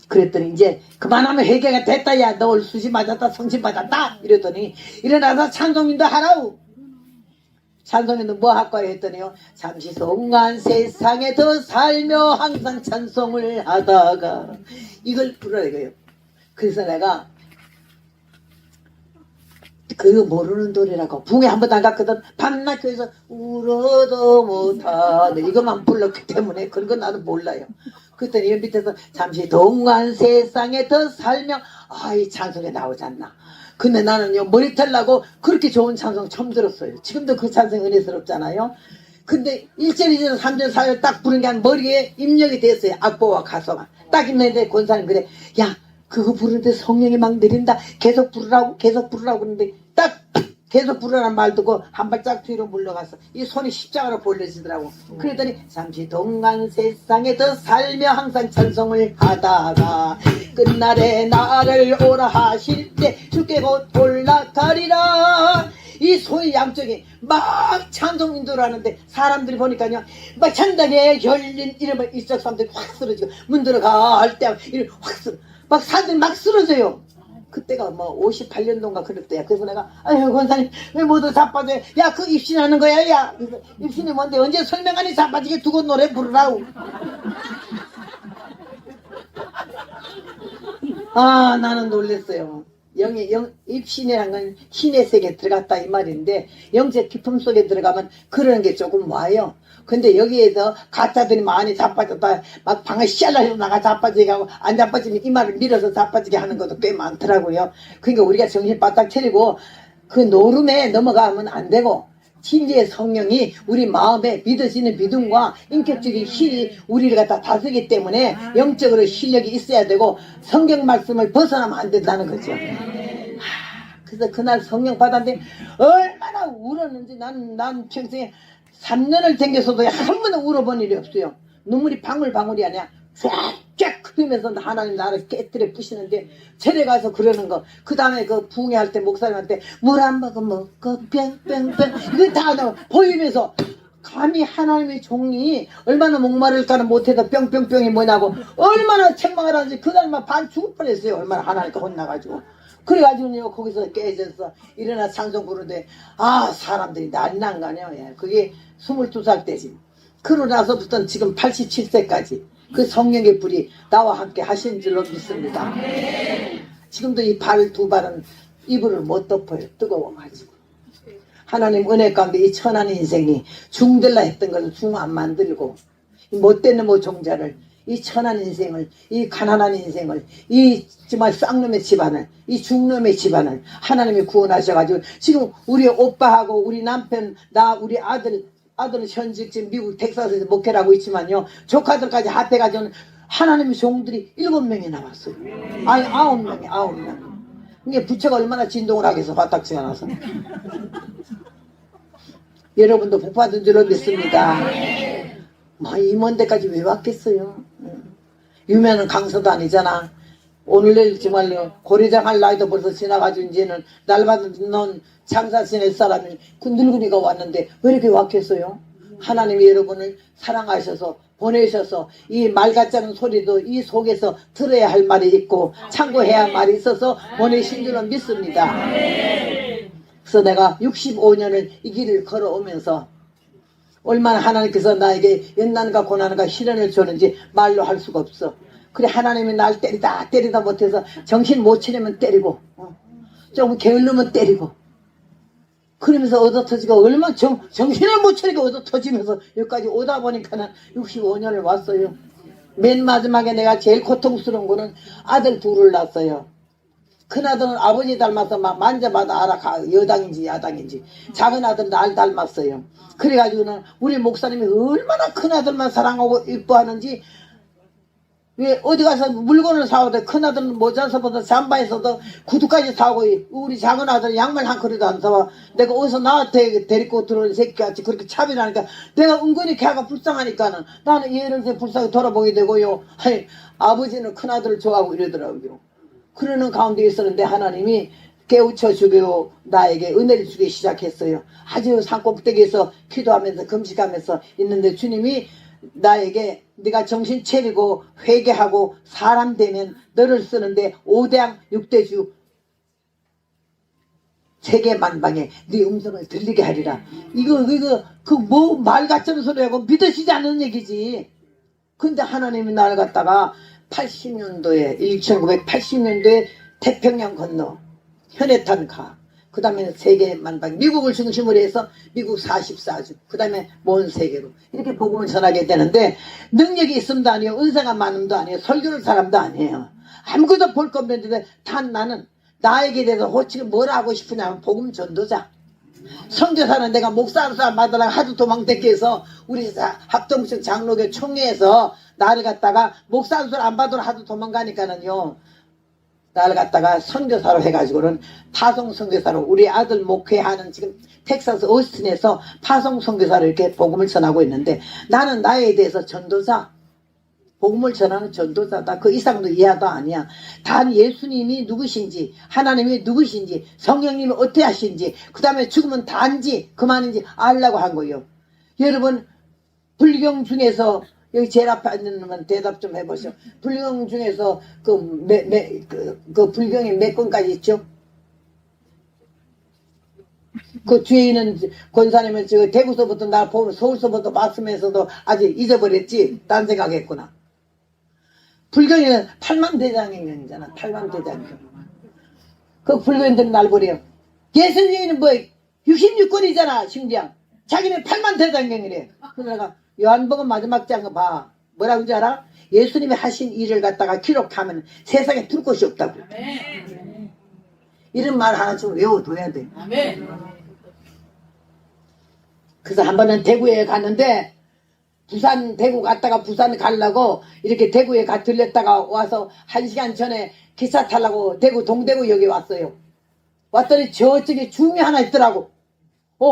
그랬더니 이제 그만하면 회개가 됐다. 야 너 수시 맞았다 성심 맞았다 이랬더니 일어나서 찬송인도 하라우. 찬송인도 뭐 할 거야 했더니요 잠시 동안 세상에 더 살며 항상 찬송을 하다가 이걸 부르라 이거예요. 그래서 내가 그거 모르는 노래라고 붕에 한 번도 안 갔거든. 밤낮 교회에서 울어도 못하네 이것만 불렀기 때문에 그런 건 나는 몰라요. 그랬더니 이 밑에서 잠시 동안 세상에 더 살며 이 찬송에 나오지 않나. 근데 나는요 머리 털라고 그렇게 좋은 찬송 처음 들었어요. 지금도 그 찬송 은혜스럽잖아요. 근데 1절 2절 3절 4절 딱 부른 게 한 머리에 입력이 됐어요. 악보와 가사가 딱 있는데 권사님 그래 야 그거 부르는데 성령이 막 내린다 계속 부르라고 그러는데 딱 계속 부르라는 말 듣고 한 발짝 뒤로 물러가서 이 손이 십자가로 벌려지더라고. 그랬더니 잠시 동안 세상에 더 살며 항상 찬송을 하다가 끝날에 나를 오라 하실 때 주께 곧 올라가리라. 이 손이 양쪽에 막 찬송인도를 하는데 사람들이 보니까요 막 천장에 열린 이러면 일적 사람들이 확 쓰러지고 문 들어갈 때 확 쓰러 막 사람들이 막 쓰러져요. 그때가 뭐 58년도인가 그랬대요. 그래서 내가 아유 권사님 왜 모두 자빠져요. 야 그 입신하는 거야 야. 그래서 입신이 뭔데 언제 설명하니 자빠지게 두고 노래 부르라고. 나는 놀랬어요. 입신이란 건 신의 세계에 들어갔다 이 말인데 영적 깊음 속에 들어가면 그런 게 조금 와요. 근데 여기에서 가짜들이 많이 자빠졌다 막 방에 씨알라서 나가 자빠지게 하고 안 자빠지면 이마를 밀어서 자빠지게 하는 것도 꽤 많더라고요. 그러니까 우리가 정신 바짝 차리고 그 노름에 넘어가면 안 되고 진리의 성령이 우리 마음에 믿어지는 믿음과 인격적인 힘이 우리를 갖다 다스리기 때문에 영적으로 실력이 있어야 되고 성경 말씀을 벗어나면 안 된다는 거죠. 그래서 그날 성령 받았는데 얼마나 울었는지 난 평생에 3년을 댕겨서도 한 번도 울어본 일이 없어요. 눈물이 방울방울이 아니야. 쫙쫙 흐르면서 하나님 나를 깨뜨려 부시는데 절에 가서 그러는 거. 그 다음에 그 부흥회 할 때 목사님한테 물 한 모금 먹고 뿅뿅뿅 이거 다 보이면서 감히 하나님의 종이 얼마나 목마를까는 못해서 뿅뿅뿅이 뭐냐고 얼마나 책망을 하는지 그날만 반 죽을 뻔했어요. 얼마나 하나님께 혼나가지고. 그래가지고요 거기서 깨져서 일어나 찬송 부르는데 사람들이 난리 난 거 아니에요. 예. 그게 22살 때지. 그러고 나서부터는 지금 87세까지 그 성령의 불이 나와 함께 하신 줄로 믿습니다. 지금도 이 발 두 발은 이불을 못 덮어요. 뜨거워가지고. 하나님 은혜 가운데 이 천한 인생이 중들라 했던 걸 중 안 만들고 못되는 종자를 이 천한 인생을 이 가난한 인생을 이 정말 쌍놈의 집안을 이 중놈의 집안을 하나님이 구원하셔가지고 지금 우리 오빠하고 우리 남편 나 우리 아들은 현직 지금 미국 텍사스에서 목회를 하고 있지만요 조카들까지 합해가지고 하나님의 종들이 7명이 나왔어요. 아니 9명 이게 부처가 얼마나 진동을 하겠어 화딱지가 나서. 여러분도 복 받은 줄로 믿습니다. 이 먼 데까지 왜 왔겠어요. 유명한 강서도 아니잖아. 오늘 정말로 고리장 할 나이도 벌써 지나가지고 이제는 날받은 장사 지낼 사람이 그 늙은이가 왔는데 왜 이렇게 왔겠어요. 하나님이 여러분을 사랑하셔서 보내셔서 이 말 같지 않은 소리도 이 속에서 들어야 할 말이 있고 참고해야 할 말이 있어서 보내신 줄로 믿습니다. 그래서 내가 65년을 이 길을 걸어오면서 얼마나 하나님께서 나에게 연난과 고난과 시련을 주는지 말로 할 수가 없어. 그래 하나님이 날 때리다 못해서 정신 못 차리면 때리고 조금 게을르면 때리고 그러면서 얻어터지고 얼마나 정신을 못 차리고 얻어터지면서 여기까지 오다 보니까는 65년을 왔어요. 맨 마지막에 내가 제일 고통스러운 거는 아들 둘을 낳았어요. 큰아들은 아버지 닮아서 막 만져봐도 알아 여당인지 야당인지. 작은 아들은 날 닮았어요. 그래가지고는 우리 목사님이 얼마나 큰아들만 사랑하고 이뻐하는지 왜 어디 가서 물건을 사오되 큰아들은 모자서부터 잠바에서도 구두까지 사고 우리 작은 아들은 양말 한 컬이도 안 사와. 내가 어디서 나한테 데리고 들어온 새끼같이 그렇게 차별하니까 내가 은근히 걔가 불쌍하니까는 나는 얘를 불쌍히 돌아보게 되고요. 아니, 아버지는 큰아들을 좋아하고 이러더라고요. 그러는 가운데 있었는데 하나님이 깨우쳐 주고 나에게 은혜를 주기 시작했어요. 아주 산꼭대기에서 기도하면서 금식하면서 있는데 주님이 나에게 네가 정신 차리고 회개하고 사람 되면 너를 쓰는데 5대양 6대주 세계만방에 네 음성을 들리게 하리라. 이거 그 뭐 말 같은 소리하고 믿으시지 않는 얘기지. 근데 하나님이 나를 갖다가 80년도에 1980년도에 태평양 건너 현해탄 가. 그 다음에 세계만방 미국을 중심으로 해서 미국 44주 그 다음에 먼 세계로 이렇게 복음을 전하게 되는데 능력이 있음도 아니에요. 은사가 많음도 아니에요. 설교를 사람도 아니에요. 아무것도 볼 거 없는데 단 나는 나에게 대해서 호칭을 뭐라 하고 싶으냐면 복음 전도자. 선교사는 내가 목사로서 받으라고 하도 도망대기 해서 우리 합동식 장로교 총회에서 나를 갖다가 목사로서 안 받으라 하도 도망가니까는요. 나를 갖다가 선교사로 해가지고는 파송 선교사로 우리 아들 목회하는 지금 텍사스 오스틴에서 파송 선교사로 이렇게 복음을 전하고 있는데 나는 나에 대해서 전도자 복음을 전하는 전도자다. 그 이상도 이하도 아니야. 단 예수님이 누구신지 하나님이 누구신지 성령님이 어떻게 하신지 그 다음에 죽으면 단지 그만인지 알라고 한 거예요. 여러분 불경 중에서 여기 제일 앞에 있는 놈은 대답 좀 해보시오. 불경 중에서 그 불경이 몇 권까지 있죠? 그 뒤에 있는 권사님은 지금 대구서부터 나 보면 서울서부터 봤으면서도 아직 잊어버렸지? 딴 생각했구나. 불경에는 8만 대장경이잖아. 8만 대장경. 그 불경들이 날 보래요. 예수님은 뭐 66권이잖아. 심지어. 자기는 8만 대장경이래. 그래서 내가 요한복음 마지막 장 봐. 뭐라고 하는지 알아? 예수님이 하신 일을 갖다가 기록하면 세상에 둘 곳이 없다고. 이런 말 하나 좀 외워둬야 돼. 그래서 한 번은 대구에 갔는데 부산 대구 갔다가 부산 가려고 이렇게 대구에 들렸다가 와서 1시간 전에 기차 타려고 대구 동대구 여기 왔어요. 왔더니 저쪽에 중이 하나 있더라고.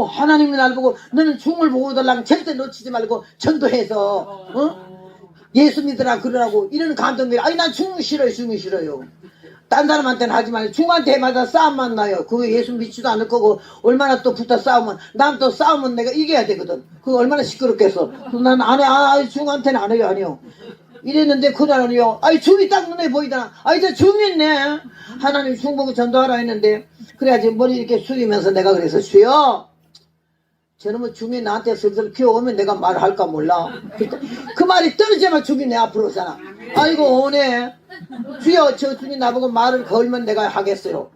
하나님이 날 보고 너는 중을 보고 달라면 절대 놓치지 말고 전도해서 예수 믿으라 그러라고 이런 감동이. 아니 난 중 싫어요. 중이 싫어요. 딴 사람한테는 하지 말고 중한테 해마다 싸움만 나요. 그거 예수 믿지도 않을 거고 얼마나 또 붙어 싸우면 난 또 싸우면 내가 이겨야 되거든. 그거 얼마나 시끄럽겠어. 난 안 해. 중한테는 안 해요. 아니요. 이랬는데 그날은요. 중이 딱 눈에 보이더라. 저 중이 있네. 하나님 중 보고 전도하라 했는데 그래야지 머리 이렇게 숙이면서 내가 그래서 주여 저놈의 중이 나한테 슬슬 키워오면 내가 말할까 몰라. 그 말이 떨어지면 중이 내 앞으로 오잖아. 아이고 오네. 주여 저 중이 나보고 말을 걸면 내가 하겠어요.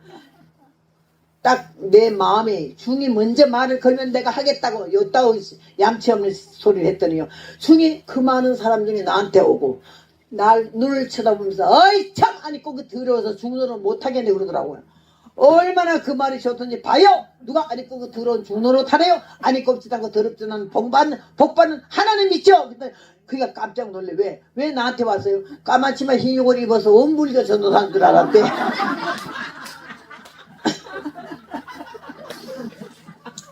딱 내 마음에 중이 먼저 말을 걸면 내가 하겠다고 요따위 얌체 없는 소리를 했더니요. 중이 그 많은 사람 중에 나한테 오고 날 눈을 쳐다보면서 어이 참 아니 꼭 더러워서 중노를 못하겠네 그러더라고요. 얼마나 그 말이 좋던지 봐요. 누가 안 입고 그 더러운 중노로 타네요. 안 입고 없지도 않고 더럽지도 않은 복받는 하나님 믿죠. 근데 그가 깜짝 놀래. 왜 나한테 왔어요? 까맣지만 흰 옷을 입어서 원불교 전도사인 줄 알았대.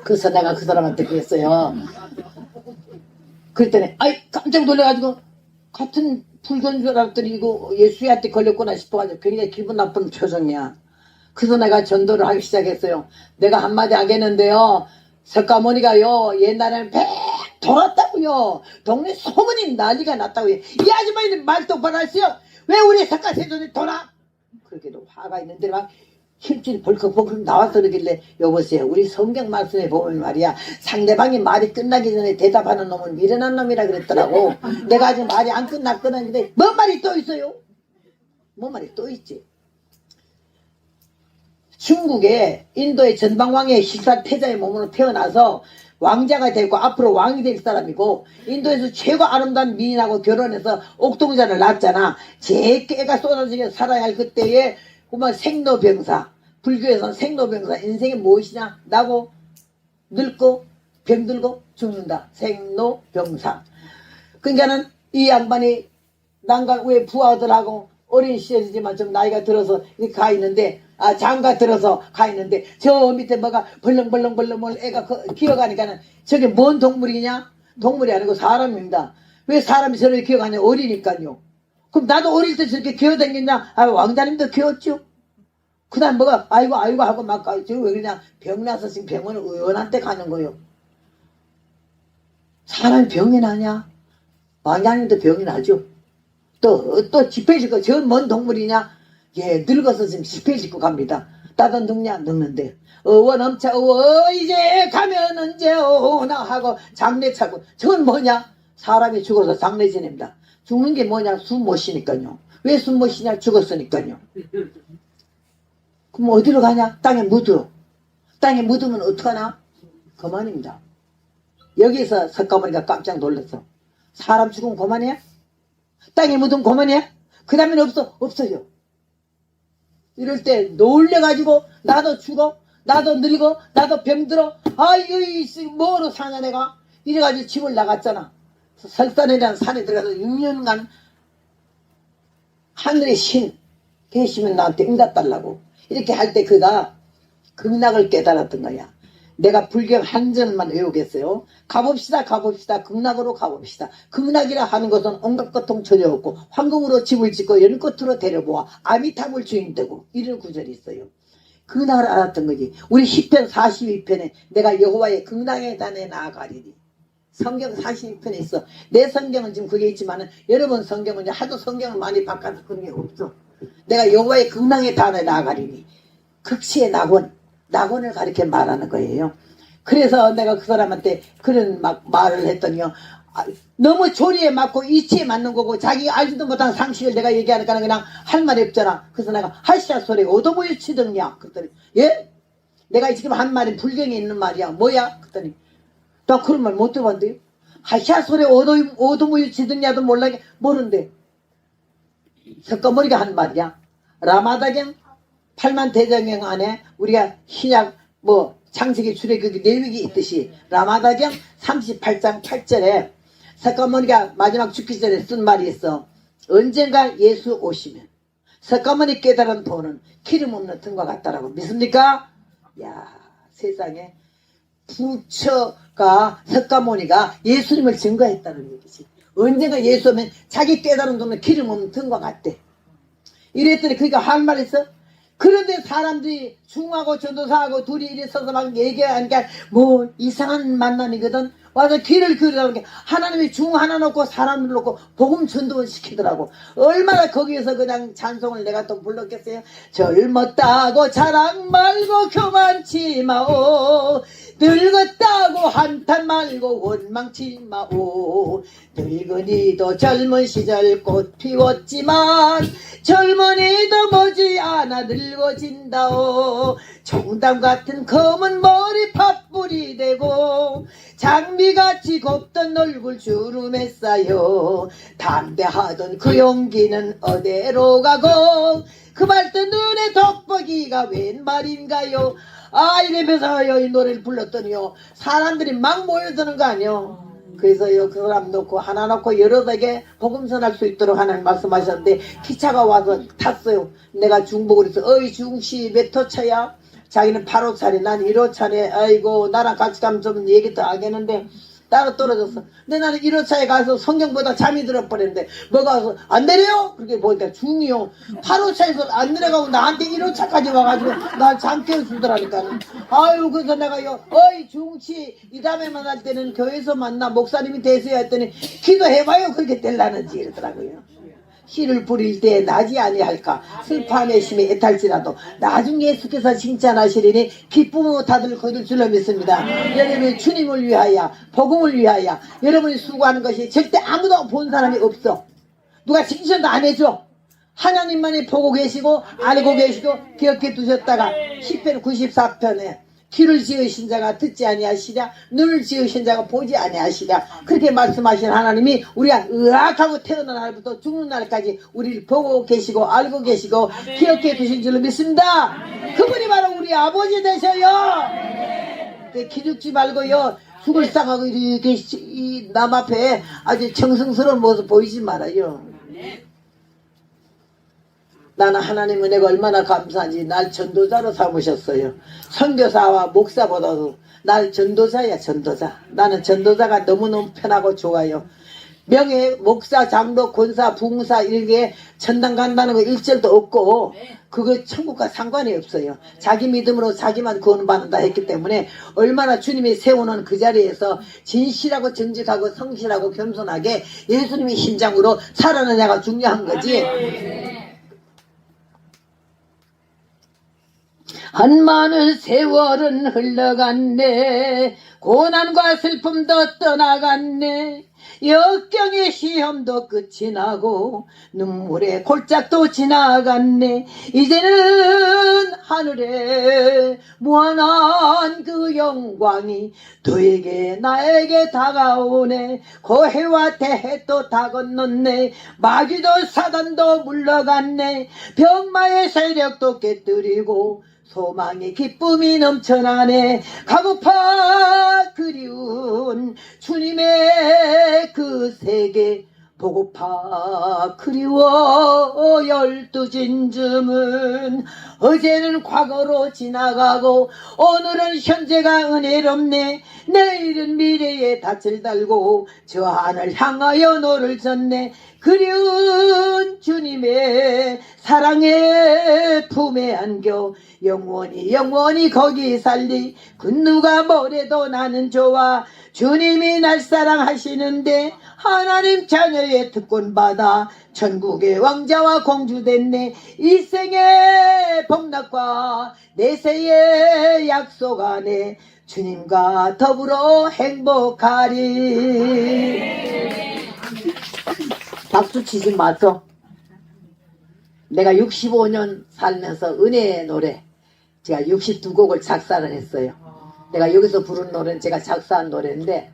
그래서 내가 그 사람한테 그랬어요. 그랬더니 깜짝 놀래가지고 같은 불교인 줄 알았더니 이거 예수한테 걸렸구나 싶어가지고 굉장히 기분 나쁜 표정이야. 그래서 내가 전도를 하기 시작했어요. 내가 한마디 하겠는데요. 석가모니가요 옛날에는 배 돌았다고요. 동네 소문이 난리가 났다고요. 이 아줌마는 말 똑바로 하세요. 왜 우리 석가세존이 돌아? 그렇게도 화가 있는데 막 힘줄이 벌컥벌컥 나와서 그러길래 여보세요. 우리 성경 말씀에 보면 말이야. 상대방이 말이 끝나기 전에 대답하는 놈은 미련한 놈이라 그랬더라고. 내가 아직 말이 안 끝났는데 뭔 말이 또 있어요? 뭔 말이 또 있지? 중국의 인도의 전방왕의 식사 태자의 몸으로 태어나서 왕자가 되고 앞으로 왕이 될 사람이고 인도에서 최고 아름다운 미인하고 결혼해서 옥동자를 낳았잖아. 제 깨가 쏟아지게 살아야 할 그때에 그만 생로병사. 불교에서는 생로병사. 인생이 무엇이냐? 나고 늙고 병들고 죽는다. 생로병사. 그러니까는 이 양반이 난간 왜 부하들하고 어린 시절이지만 좀 나이가 들어서 이렇게 가 있는데, 장가 들어서 가 있는데, 저 밑에 뭐가 벌렁벌렁 애가 기어가니까는 저게 뭔 동물이냐? 동물이 아니고 사람입니다. 왜 사람이 저렇게 기어가냐? 어리니까요. 그럼 나도 어릴 때 저렇게 기어다녔냐? 왕자님도 기었죠? 그 다음 뭐가, 아이고 하고 막 가. 지금 왜 그러냐? 병나서 지금 병원에 의원한테 가는 거요. 사람이 병이 나냐? 왕자님도 병이 나죠. 또 집회 짓고, 저 뭔 동물이냐? 예, 늙어서 지금 집회 짓고 갑니다. 나도 늙냐? 늙는데. 넘쳐, 이제 가면 언제 오나 하고 장례 차고. 저건 뭐냐? 사람이 죽어서 장례 지냅니다. 죽는 게 뭐냐? 숨 못 쉬니까요. 왜 숨 못 쉬냐? 죽었으니까요. 그럼 어디로 가냐? 땅에 묻어. 땅에 묻으면 어떡하나? 그만입니다. 여기서 석가모니가 깜짝 놀랐어. 사람 죽으면 그만이야? 땅에 묻으면 그만이야? 그 다음에는 없어요. 이럴 때 놀래가지고 나도 죽어, 나도 늙어, 나도 병들어. 아이고 뭐로 사냐 내가. 이래가지고 집을 나갔잖아. 설산이라는 산에 들어가서 6년간 하늘의 신 계시면 나한테 응답 달라고 이렇게 할 때 그가 극락을 깨달았던 거야. 내가 불경 한전만 외우겠어요. 가봅시다 극락으로 가봅시다. 극락이라 하는 것은 온갖 고통 전혀 없고 황금으로 집을 짓고 연꽃으로 데려보아 아미타불 주인 되고 이런 구절이 있어요. 극락을 알았던 거지. 우리 10편 42편에 내가 여호와의 극락의 단에 나아가리니 성경 42편에 있어. 내 성경은 지금 그게 있지만은 여러분 성경은 하도 성경을 많이 바꿔서 그런 게 없어. 내가 여호와의 극락의 단에 나아가리니 극시의 낙원을 가리켜 말하는 거예요. 그래서 내가 그 사람한테 그런 막 말을 했더니요. 너무 조리에 맞고 이치에 맞는 거고 자기가 알지도 못한 상식을 내가 얘기하니까 그냥 할 말이 없잖아. 그래서 내가 하시아 소리 오도보유 치등냐 그랬더니 예? 내가 지금 한 말이 불경에 있는 말이야. 뭐야? 그랬더니 나 그런 말 못 들어봤는데요. 하시아 소리 오도보유 치등냐도 모르는데 석가모니가 한 말이야. 라마다경 8만 대장경 안에 우리가 신약 창세기 출애굽기 내용이 있듯이 라마다경 38장 8절에 석가모니가 마지막 죽기 전에 쓴 말이 있어. 언젠가 예수 오시면 석가모니 깨달은 도는 기름 없는 등과 같다라고 믿습니까? 야, 세상에 부처가 석가모니가 예수님을 증거했다는 얘기지. 언젠가 예수 오면 자기 깨달은 도는 기름 없는 등과 같대. 이랬더니 그러니까 할 말이 있어. 그런데 사람들이 중하고 전도사하고 둘이 이리 서서 막 얘기하니까 이상한 만남이거든. 와서 길을 그리라는 게 하나님이 중 하나 놓고 사람을 놓고 복음 전도를 시키더라고. 얼마나 거기에서 그냥 찬송을 내가 또 불렀겠어요. 젊었다고 자랑 말고 교만치 마오. 늙었다고 한탄 말고 원망치 마오. 늙은이도 젊은 시절 꽃 피웠지만 젊은이도 머지않아 늙어진다오. 정담 같은 검은 머리 팥불이 되고 장미같이 곱던 얼굴 주름에 쌓여 담대하던 그 용기는 어디로 가고 그 맑던 눈에 돋보기가 웬 말인가요. 이러면서 이 노래를 불렀더니요 사람들이 막 모여드는 거 아니요. 그래서요 그 사람 놓고 하나 놓고 여러에게 복음 전할 수 있도록 하나님 말씀하셨는데 기차가 와서 탔어요. 내가 중복을 해서 중시 몇 호차야? 자기는 8호차래 난 1호차래. 아이고 나랑 같이 가면 좀 얘기 더 하겠는데 따로 떨어졌어. 근데 나는 1호차에 가서 성경보다 잠이 들어버렸는데 뭐가 와서 안 내려요? 그렇게 보니까 중이요. 8호차에서 안 내려가고 나한테 1호차까지 와가지고 날 잠 깨워주더라니까. 아유 그래서 내가요 중치 이 다음에 만날 때는 교회에서 만나 목사님이 되세요 했더니 기도해봐요 그렇게 될라는지 이러더라고요. 씨를 뿌릴 때 나지 아니할까. 슬퍼함의 심에 애탈지라도 나중에 예수께서 칭찬하시리니 기쁨으로 다들 거둘 줄로 믿습니다. 여러분이 주님을 위하여 복음을 위하여 여러분이 수고하는 것이 절대 아무도 본 사람이 없어. 누가 칭찬도 안 해줘. 하나님만이 보고 계시고 알고 계시고 기억해 두셨다가 10편 94편에 귀를 지으신 자가 듣지 아니하시랴 눈을 지으신 자가 보지 아니하시랴 그렇게 말씀하신 하나님이 우리가 의학하고 태어난 날부터 죽는 날까지 우리를 보고 계시고 알고 계시고 기억해 두신 줄로 믿습니다. 그분이 바로 우리 아버지 되셔요. 기죽지 말고요 죽을 상하고 이렇게 남 앞에 아주 정성스러운 모습 보이지 말아요. 나는 하나님 은혜가 얼마나 감사한지 날 전도자로 삼으셨어요. 선교사와 목사보다도 날 전도자야, 전도자. 나는 전도자가 너무너무 편하고 좋아요. 명예, 목사, 장로, 권사, 부흥사 이렇게 전당 간다는 거 일절도 없고 그거 천국과 상관이 없어요. 자기 믿음으로 자기만 구원받는다 했기 때문에 얼마나 주님이 세우는 그 자리에서 진실하고 정직하고 성실하고 겸손하게 예수님의 심장으로 살아내냐가 중요한 거지. 한많은 세월은 흘러갔네. 고난과 슬픔도 떠나갔네. 역경의 시험도 끝이 나고 눈물의 골짜기도 지나갔네. 이제는 하늘에 무한한 그 영광이 너에게 나에게 다가오네. 고해와 대해도 다 건넜네. 마귀도 사단도 물러갔네. 병마의 세력도 깨뜨리고 소망의 기쁨이 넘쳐나네. 가고파 그리운 주님의 그 세계 보고파 그리워 12진쯤은 어제는 과거로 지나가고 오늘은 현재가 은혜롭네. 내일은 미래에 닻을 달고 저 하늘 향하여 노를 젓네. 그리운 주님의 사랑의 품에 안겨 영원히 거기 살리. 그 누가 뭐래도 나는 좋아. 주님이 날 사랑하시는데 하나님 자녀의 특권받아 천국의 왕자와 공주 됐네. 일생의 복락과 내세의 약속 안에 주님과 더불어 행복하리. 박수 치지 마소. 내가 65년 살면서 은혜의 노래 제가 62곡을 작사를 했어요. 내가 여기서 부른 노래는 제가 작사한 노래인데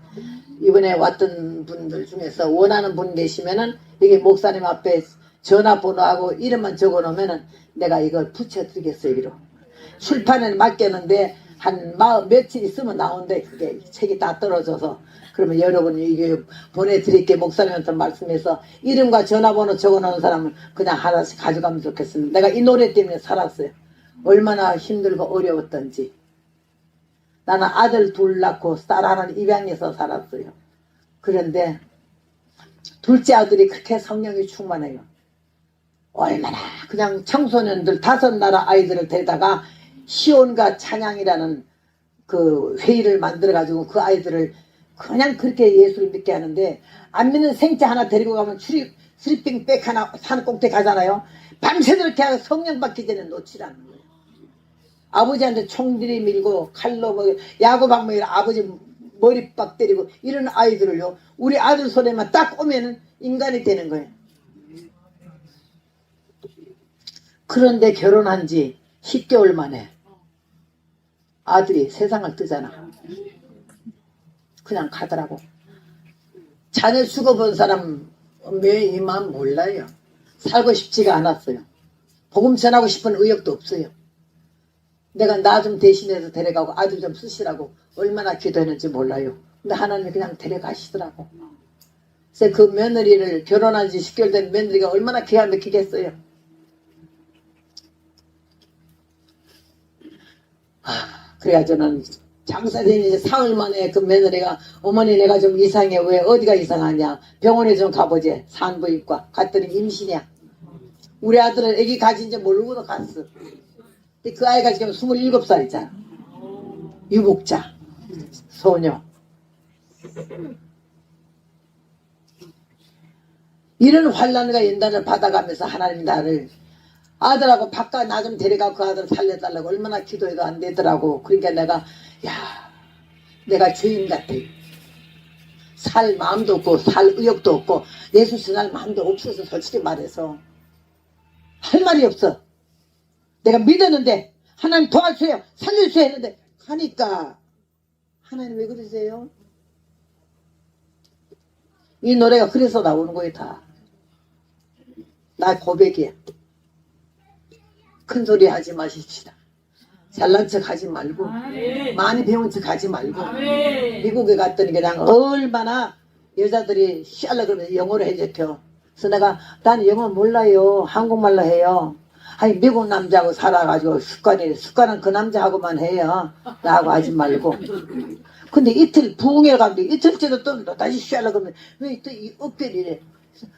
이번에 왔던 분들 중에서 원하는 분 계시면은 여기 목사님 앞에 전화번호하고 이름만 적어 놓으면은 내가 이걸 붙여드리겠어요. 여기로 출판에 맡겼는데 한 며칠 있으면 나온대. 그게 책이 다 떨어져서. 그러면 여러분이 이게 보내드릴게. 목사님한테 말씀해서 이름과 전화번호 적어놓은 사람은 그냥 하나씩 가져가면 좋겠습니다. 내가 이 노래 때문에 살았어요. 얼마나 힘들고 어려웠던지. 나는 아들 둘 낳고 딸 하나는 입양해서 살았어요. 그런데 둘째 아들이 그렇게 성령이 충만해요. 얼마나 그냥 청소년들 5나라 아이들을 데다가 시온과 찬양이라는 그 회의를 만들어가지고 그 아이들을 그냥 그렇게 예수를 믿게 하는데 안 믿는 생자 하나 데리고 가면 스리핑 백 하나 산 꼭대 가잖아요. 밤새도록 이렇게 하고 성령 받기 전에 놓치라는 거예요. 아버지한테 총 들이밀고 칼로 뭐 야구 방망이로 아버지 머리빡 때리고 이런 아이들을요. 우리 아들 손에만 딱 오면은 인간이 되는 거예요. 그런데 결혼한 지 10개월 만에 아들이 세상을 뜨잖아. 그냥 가더라고. 자녀 죽어본 사람 왜 이 마음 몰라요. 살고 싶지가 않았어요. 복음 전하고 싶은 의욕도 없어요. 내가 나 좀 대신해서 데려가고 아들 좀 쓰시라고 얼마나 기도했는지 몰라요. 근데 하나님이 그냥 데려가시더라고. 그래서 그 며느리를 결혼한 지 10개월 된 며느리가 얼마나 기가 막히겠어요. 그래가지고 저는 장사된 이제 사흘 만에 그 며느리가 어머니 내가 좀 이상해. 왜 어디가 이상하냐. 병원에 좀 가보지. 산부인과 갔더니 임신이야. 우리 아들은 애기 가진지 모르고도 갔어. 근데 그 아이가 지금 27살이잖아. 유복자 소녀. 이런 환난과 연단을 받아가면서 하나님 나를 아들하고 바깥 나 좀 데려가 그 아들 살려달라고 얼마나 기도해도 안 되더라고. 그러니까 내가 내가 죄인 같아. 살 마음도 없고 살 의욕도 없고 예수 신할 마음도 없어서 솔직히 말해서 할 말이 없어. 내가 믿었는데 하나님 도와주세요. 살려주세요 했는데 하니까 하나님 왜 그러세요? 이 노래가 그래서 나오는 거예요. 다. 나 고백이야. 큰 소리 하지 마십시다. 잘난 척 하지 말고 많이 배운 척 하지 말고 미국에 갔더니 그냥 얼마나 여자들이 시알라 그러면서 영어로 해제켜 그래서 내가 난 영어 몰라요. 한국말로 해요. 아니 미국 남자하고 살아가지고 습관은 그 남자하고만 해요. 나하고 하지 말고. 근데 이틀 부흥회 가는데 이틀째도 또 다시 쉬하려고 하면 왜 또 이 어깨를 이래.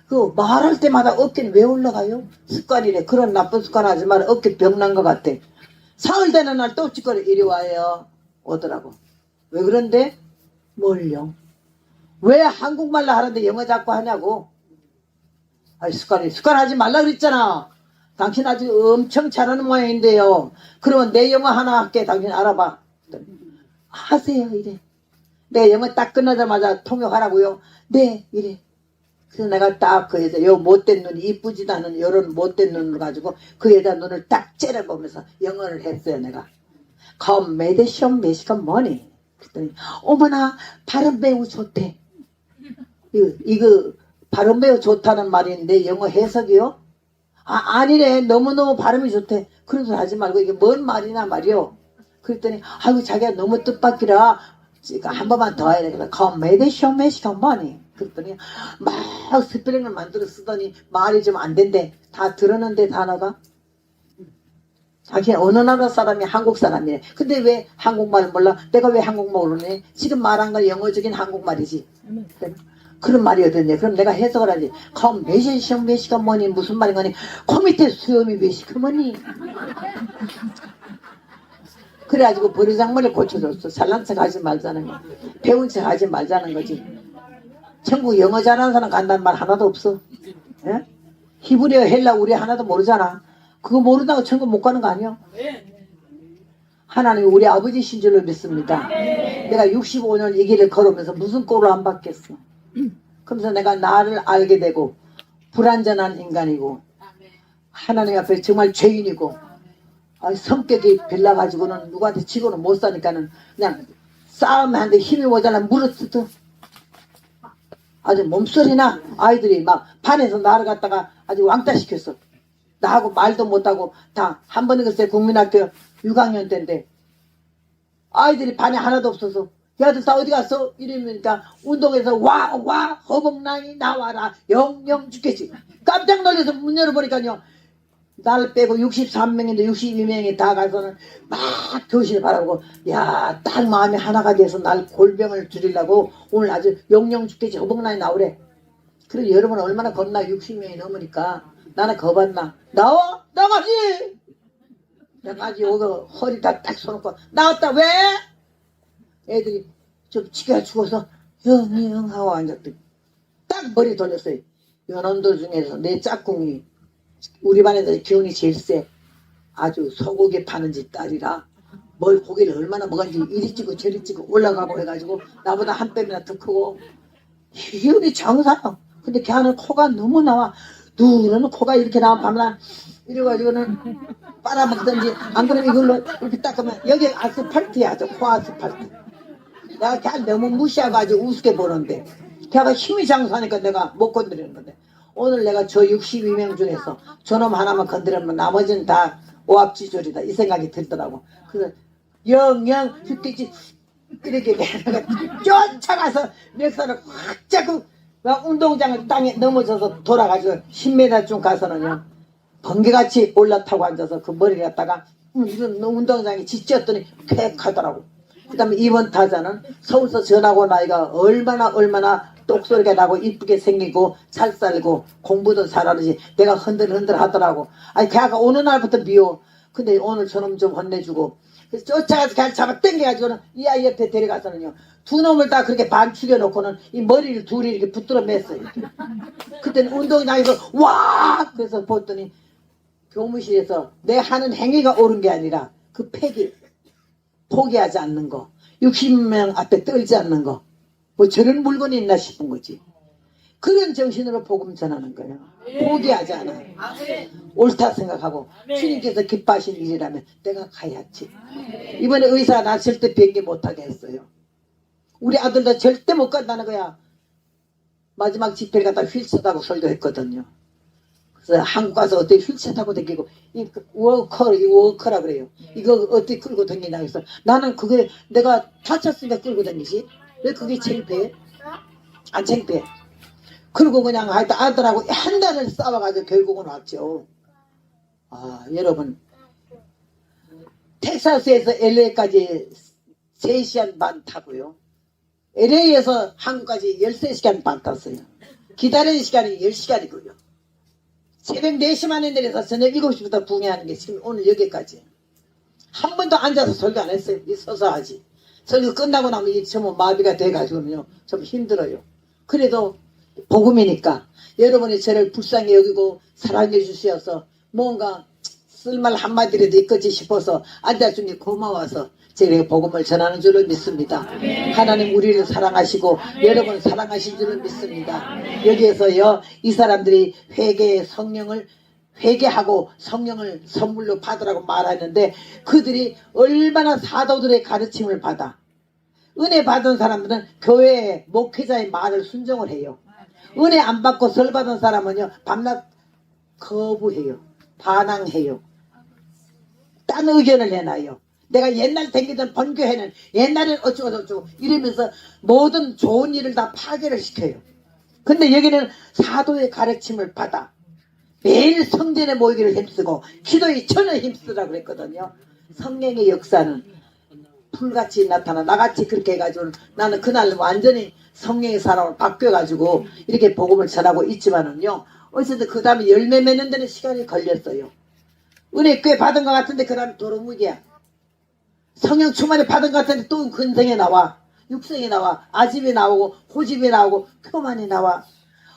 그 말할 때마다 어깨는 왜 올라가요? 습관이래. 그런 나쁜 습관 하지 마라. 어깨 병난 것 같아. 사흘 되는 날 또 찌꺼리 이리 와요. 오더라고. 왜 그런데? 뭘요? 왜 한국말로 하는데 영어 자꾸 하냐고. 아이 습관 하지 말라 그랬잖아. 당신 아주 엄청 잘하는 모양인데요. 그러면 내 영어 하나 할게. 당신 알아봐. 하세요 이래. 내가 영어 딱 끝나자마자 통역하라고요. 네 이래. 그래서 내가 딱 그 여자 요 못된 눈이 이쁘지도 않은 요런 못된 눈을 가지고 그 여자 눈을 딱 째려보면서 영어를 했어요. 내가 컨메디션 메시건 머니. 그랬더니 어머나 발음 매우 좋대. 이거 발음 매우 좋다는 말인데 영어 해석이요? 아니래. 너무너무 발음이 좋대. 그런 소리 하지 말고 이게 뭔 말이냐 말이요. 그랬더니 아이고 자기가 너무 뜻밖이라 한 번만 더 해야 되겠다. 컨메디션 메시건 머니. 그랬더니 막 스펠링을 만들어 쓰더니 말이 좀 안 된대. 다 들었는데 단어가. 자기 어느 나라 사람이 한국 사람이래. 근데 왜 한국말을 몰라? 내가 왜 한국말 모르네? 지금 말한 건 영어적인 한국말이지. 그런 말이었던데. 그럼 내가 해석을 하지. 컨메디션 메시건 머니 무슨 말인 거니? 코밑에 수염이 메시건 머니. 그래가지고 버리장머리 고쳐줬어. 잘난 척 하지 말자는 거. 배운 척 하지 말자는 거지. 천국 영어 잘하는 사람 간다는 말 하나도 없어. 예? 히브리어 헬라 우리 하나도 모르잖아. 그거 모른다고 천국 못 가는 거 아니야? 하나님 우리 아버지신 줄로 믿습니다. 내가 65년 이 길을 걸으면서 무슨 꼴을 안 받겠어. 그러면서 내가 나를 알게 되고 불완전한 인간이고 하나님 앞에 정말 죄인이고 성격이 별나가지고는 누구한테 치고는 못 사니까는 그냥 싸움하는데 힘이 모자라 물어뜯어. 아주 몸소리나 아이들이 막 반에서 나를 갖다가 아주 왕따 시켰어. 나하고 말도 못하고 다 한 번에 글쎄 국민학교 6학년 때인데 아이들이 반에 하나도 없어서 야들 다 어디 갔어? 이러니까 운동에서 와 허벅랑이 나와라 영영 죽겠지. 깜짝 놀라서 문 열어보니까요 날 빼고 63명인데 62명이 다 가서는 막 교실을 바라보고 야 딱 마음이 하나가 돼서 날 골병을 줄이려고 오늘 아주 영영 죽겠지 허벅랑이 나오래. 그래 여러분 얼마나 겁나 60명이 넘으니까 나는 겁았나. 나와? 나가지. 나가지. 여기 허리 딱 서놓고 나왔다. 왜? 애들이 좀 지가 죽어서 영영 하고 앉았더니 딱 머리 돌렸어요. 연원들 중에서 내 짝꿍이 우리 반에서 기운이 제일 세. 아주 소고기 파는 집 딸이라 뭘 고기를 얼마나 먹었는지 이리 찌고 저리 찌고 올라가고 해가지고 나보다 한 뼘이나 더 크고 기운이 정상. 근데 걔는 코가 너무 나와. 누르는 코가 이렇게 나와 밤낮 이래가지고는 빨아먹든지 안 그러면 이걸로 이렇게 닦으면 여기 아스팔트야. 저 코 아스팔트. 내가 걔 너무 무시해가지고 우습게 보는데 걔가 힘이 장사하니까 내가 못 건드리는 건데 오늘 내가 저 62명 중에서 저놈 하나만 건드리면 나머지는 다 오합지졸이다 이 생각이 들더라고. 그래서 영영 죽겠지 이렇게 내가 쫓아가서 멱살을 확 잡고 막 운동장을 땅에 넘어져서 돌아가지고 10m쯤 가서는요 번개같이 올라타고 앉아서 그 머리를 갖다가 이런 운동장에 지쳤더니 쾌 하더라고. 그 다음에 이번 타자는 서울서 전하고 나이가 얼마나 똑소리가 나고 이쁘게 생기고 잘 살고 공부도 잘하는지 내가 흔들흔들 하더라고. 아니 걔가 오는 날부터 미워. 근데 오늘 저놈 좀 혼내주고 그래서 쫓아가서 걔를 잡아 당겨가지고는 이 아이 옆에 데려가서는요 두 놈을 다 그렇게 반 죽여놓고는 이 머리를 둘이 이렇게 붙들어 맸어요. 그때는 운동장에서 와 그래서 봤더니 교무실에서 내 하는 행위가 옳은 게 아니라 그 폐기 포기하지 않는 거 60명 앞에 떨지 않는 거 뭐 저런 물건이 있나 싶은 거지. 그런 정신으로 복음 전하는 거예요. 포기하지 않아. 옳다 생각하고 주님께서 기뻐하신 일이라면 내가 가야지. 이번에 의사 나 절대 비행기 못하게 했어요. 우리 아들도 절대 못 간다는 거야. 마지막 집회를 갖다 휠체어 타고 설교했거든요. 그래서 한국 가서 어떻게 휠체어 타고 다니고 이 워커라 그래요. 이거 어떻게 끌고 다니냐 그래서 나는 그게 내가 다쳤으니까 끌고 다니지 왜 그게 창피해? 안 창피해. 그리고 그냥 하여튼 아들하고 한 달을 싸워가지고 결국은 왔죠. 아, 여러분. 텍사스에서 LA까지 3시간 반 타고요. LA에서 한국까지 13시간 반 탔어요. 기다리는 시간이 10시간이고요. 새벽 4시 만에 내려서 저녁 7시부터 붕해하는 게 지금 오늘 여기까지. 한 번도 앉아서 설교 안 했어요. 서서 하지. 설교 끝나고 나면 이 전부 마비가 돼가지고요. 좀 힘들어요. 그래도 복음이니까 여러분이 저를 불쌍히 여기고 사랑해 주셔서 뭔가 쓸말 한마디라도 있겠지 싶어서 앉아주니 고마워서 제가 복음을 전하는 줄을 믿습니다. 하나님 우리를 사랑하시고 여러분 사랑하신 줄을 믿습니다. 여기에서요 이 사람들이 회개의 성령을 회개하고 성령을 선물로 받으라고 말하는데 그들이 얼마나 사도들의 가르침을 받아 은혜 받은 사람들은 교회의 목회자의 말을 순종을 해요. 은혜 안 받고 설 받은 사람은요 밤낮 거부해요. 반항해요. 딴 의견을 내놔요. 내가 옛날 댕기던 본교회는 옛날엔 어쩌고 이러면서 모든 좋은 일을 다 파괴를 시켜요. 근데 여기는 사도의 가르침을 받아 매일 성전에 모이기를 힘쓰고 기도에 전혀 힘쓰라고 그랬거든요. 성령의 역사는 불같이 나타나 나같이 그렇게 해가지고 나는 그날 완전히 성령의 사람으로 바뀌어가지고 이렇게 복음을 전하고 있지만은요 어쨌든 그 다음에 열매 맺는 데는 시간이 걸렸어요. 은혜 꽤 받은 것 같은데 그 다음에 도루묵이야. 성령 충만히 받은 것 같은데 또 근성에 나와 육성에 나와 아집이 나오고 호집이 나오고 표만이 나와.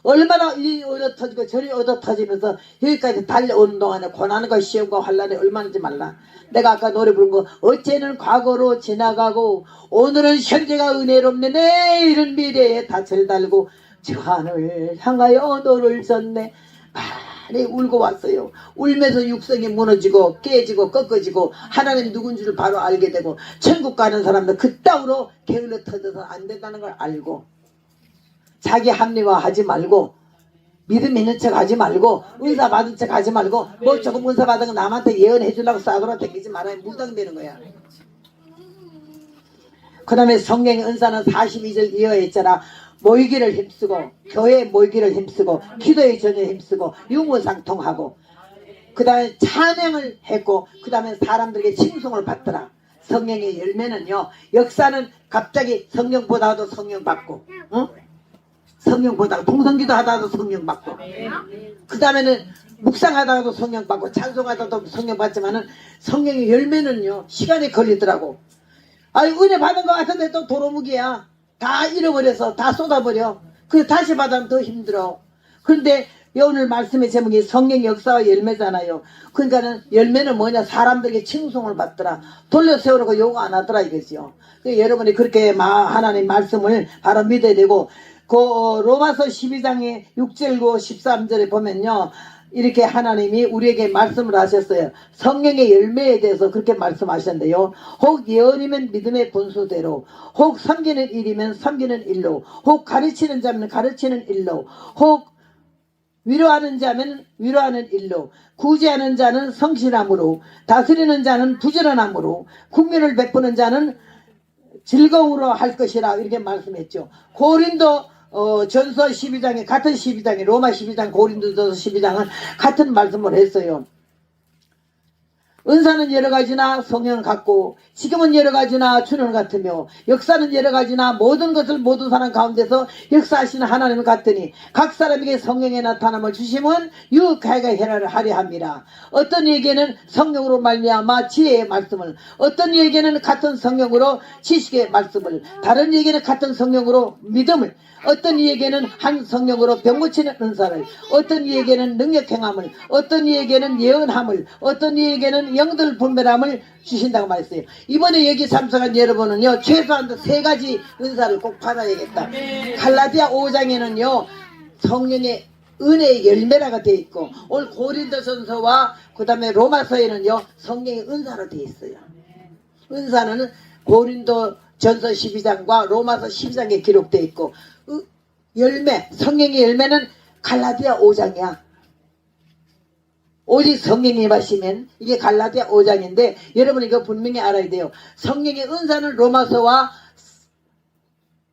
얼마나 이 얻어 터지고 저리 얻어 터지면서 여기까지 달려오는 동안에 고난과 시험과 환난이 얼마나인지 말라. 내가 아까 노래 부른 거 어째는 과거로 지나가고 오늘은 현재가 은혜롭네 내일은 미래에 닻을 달고 저 하늘 향하여 너를 졌네. 많이 울고 왔어요. 울면서 육성이 무너지고 깨지고 꺾어지고 하나님 누군 줄 바로 알게 되고 천국 가는 사람들 그따위로 게을러 터져서 안 된다는 걸 알고 자기 합리화하지 말고 믿음 있는 척 하지 말고 은사 받은 척 하지 말고 뭐 조금 은사 받은 거 남한테 예언해 주려고 싸돌아 다니지 말아야 무당되는 거야. 그 다음에 성령의 은사는 42절 이어에 있잖아. 모이기를 힘쓰고 교회에 모이기를 힘쓰고 기도에 전혀 힘쓰고 유무상통하고 그 다음에 찬양을 했고 그 다음에 사람들에게 칭송을 받더라. 성령의 열매는요 역사는 갑자기 성령보다도 성령 받고 성령보다 통성기도 하다가도 성령 받고 그 다음에는 묵상하다가도 성령 받고 찬송하다가도 성령 받지만은 성령의 열매는요 시간이 걸리더라고. 아니 은혜 받은 것 같은데 또 도루묵이야. 다 잃어버려서 다 쏟아버려. 그래서 다시 받으면 더 힘들어. 그런데 오늘 말씀의 제목이 성령의 역사와 열매잖아요. 그러니까는 열매는 뭐냐 사람들에게 칭송을 받더라. 돌려 세우라고 요구 안 하더라 이거죠. 여러분이 그렇게 하나님 말씀을 바로 믿어야 되고 그 로마서 12장의 6절 13절에 보면요 이렇게 하나님이 우리에게 말씀을 하셨어요. 성령의 열매에 대해서 그렇게 말씀하셨는데요. 혹 예언이면 믿음의 본수대로, 혹 섬기는 일이면 섬기는 일로, 혹 가르치는 자면 가르치는 일로, 혹 위로하는 자면 위로하는 일로, 구제하는 자는 성실함으로, 다스리는 자는 부지런함으로, 국민을 베푸는 자는 즐거움으로 할 것이라 이렇게 말씀했죠. 고린도 전서 12장에 같은 12장에 로마 12장 고린도전서 12장은 같은 말씀을 했어요. 은사는 여러 가지나 성령 같고 지금은 여러 가지나 주는 같으며 역사는 여러 가지나 모든 것을 모든 사람 가운데서 역사하시는 하나님을 같으니 각 사람에게 성령의 나타남을 주심은 유익하게 하려 함이라. 어떤 이에게는 성령으로 말미암아 지혜의 말씀을, 어떤 이에게는 같은 성령으로 지식의 말씀을, 다른 이에게는 같은 성령으로 믿음을, 어떤 이에게는 한 성령으로 병 고치는 은사를, 어떤 이에게는 능력 행함을, 어떤 이에게는 예언함을, 어떤 이에게는 영들 분별함을 주신다고 말했어요. 이번에 여기 참석한 여러분은요 최소한 3가지 은사를 꼭 받아야겠다. 갈라디아 5장에는요 성령의 은혜의 열매라가 되어 있고 오늘 고린도전서와 그 다음에 로마서에는요 성령의 은사로 되어 있어요. 은사는 고린도전서 12장과 로마서 12장에 기록되어 있고 열매, 성령의 열매는 갈라디아 5장이야. 오직 성령이 임하시면 이게 갈라디아 5장인데 여러분 이거 분명히 알아야 돼요. 성령의 은사는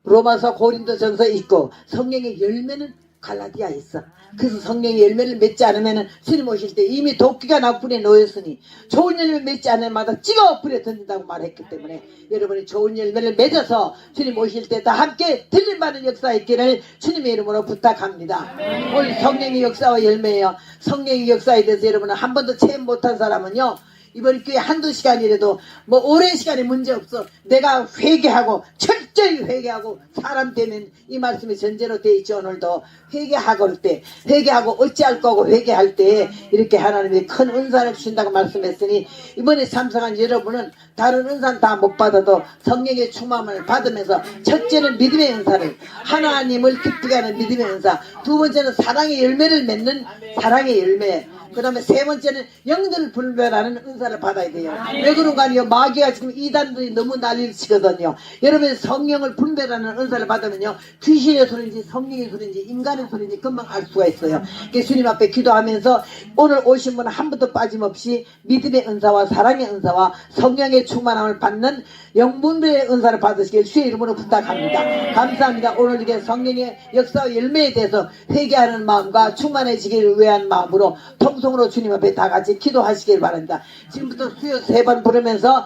로마서 고린도전서에 있고 성령의 열매는 갈라디아에 있어. 그래서 성령의 열매를 맺지 않으면 주님 오실 때 이미 도끼가 나불에 놓였으니 좋은 열매 맺지 않을 마다 찍어 불에 던진다고 말했기 때문에 여러분이 좋은 열매를 맺어서 주님 오실 때 다 함께 들림받는 역사 있기를 주님의 이름으로 부탁합니다. 오늘 성령의 역사와 열매예요. 성령의 역사에 대해서 여러분은 한 번도 체험 못한 사람은요, 이번 교회 한두 시간이라도 뭐 오랜 시간에 문제 없어. 내가 회개하고 철저히 회개하고 사람 되면 이 말씀이 전제로 돼 있죠. 오늘도 회개하고 때 회개하고 어찌할 거고 회개할 때 이렇게 하나님이 큰 은사를 주신다고 말씀했으니 이번에 참석한 여러분은 다른 은사는 다 못 받아도 성령의 충만을 받으면서 첫째는 믿음의 은사를 하나님을 기쁘게 하는 믿음의 은사, 두 번째는 사랑의 열매를 맺는 사랑의 열매, 그 다음에 세 번째는 영들을 분별하는 은사를 받아야 돼요. 왜 그런가 하면 마귀가 지금 이단들이 너무 난리를 치거든요. 여러분 성령을 분별하는 은사를 받으면요, 귀신의 소리인지 성령의 소리인지 인간의 소리인지 금방 알 수가 있어요. 그래서 주님 앞에 기도하면서 오늘 오신 분은 한 번도 빠짐없이 믿음의 은사와 사랑의 은사와 성령의 충만함을 받는 영분별의 은사를 받으시길 주의 이름으로 부탁합니다. 감사합니다. 오늘 이렇게 성령의 역사와 열매에 대해서 회개하는 마음과 충만해지기를 위한 마음으로 통성으로 주님 앞에 다 같이 기도하시길 바랍니다. 지금부터 수요 3번 부르면서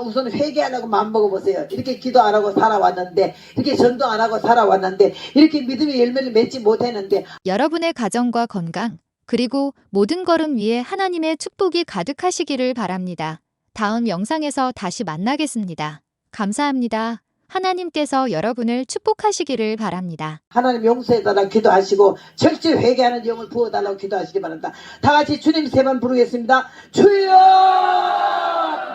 우선 회개하라고 마음먹어보세요. 이렇게 기도 안 하고 살아왔는데, 이렇게 전도 안 하고 살아왔는데, 이렇게 믿음의 열매를 맺지 못했는데, 여러분의 가정과 건강, 그리고 모든 걸음 위에 하나님의 축복이 가득하시기를 바랍니다. 다음 영상에서 다시 만나겠습니다. 감사합니다. 하나님께서 여러분을 축복하시기를 바랍니다. 하나님 용서해달라고 기도하시고 철저히 회개하는 영을 부어달라고 기도하시기 바랍니다. 다 같이 주님 3번 부르겠습니다. 주여!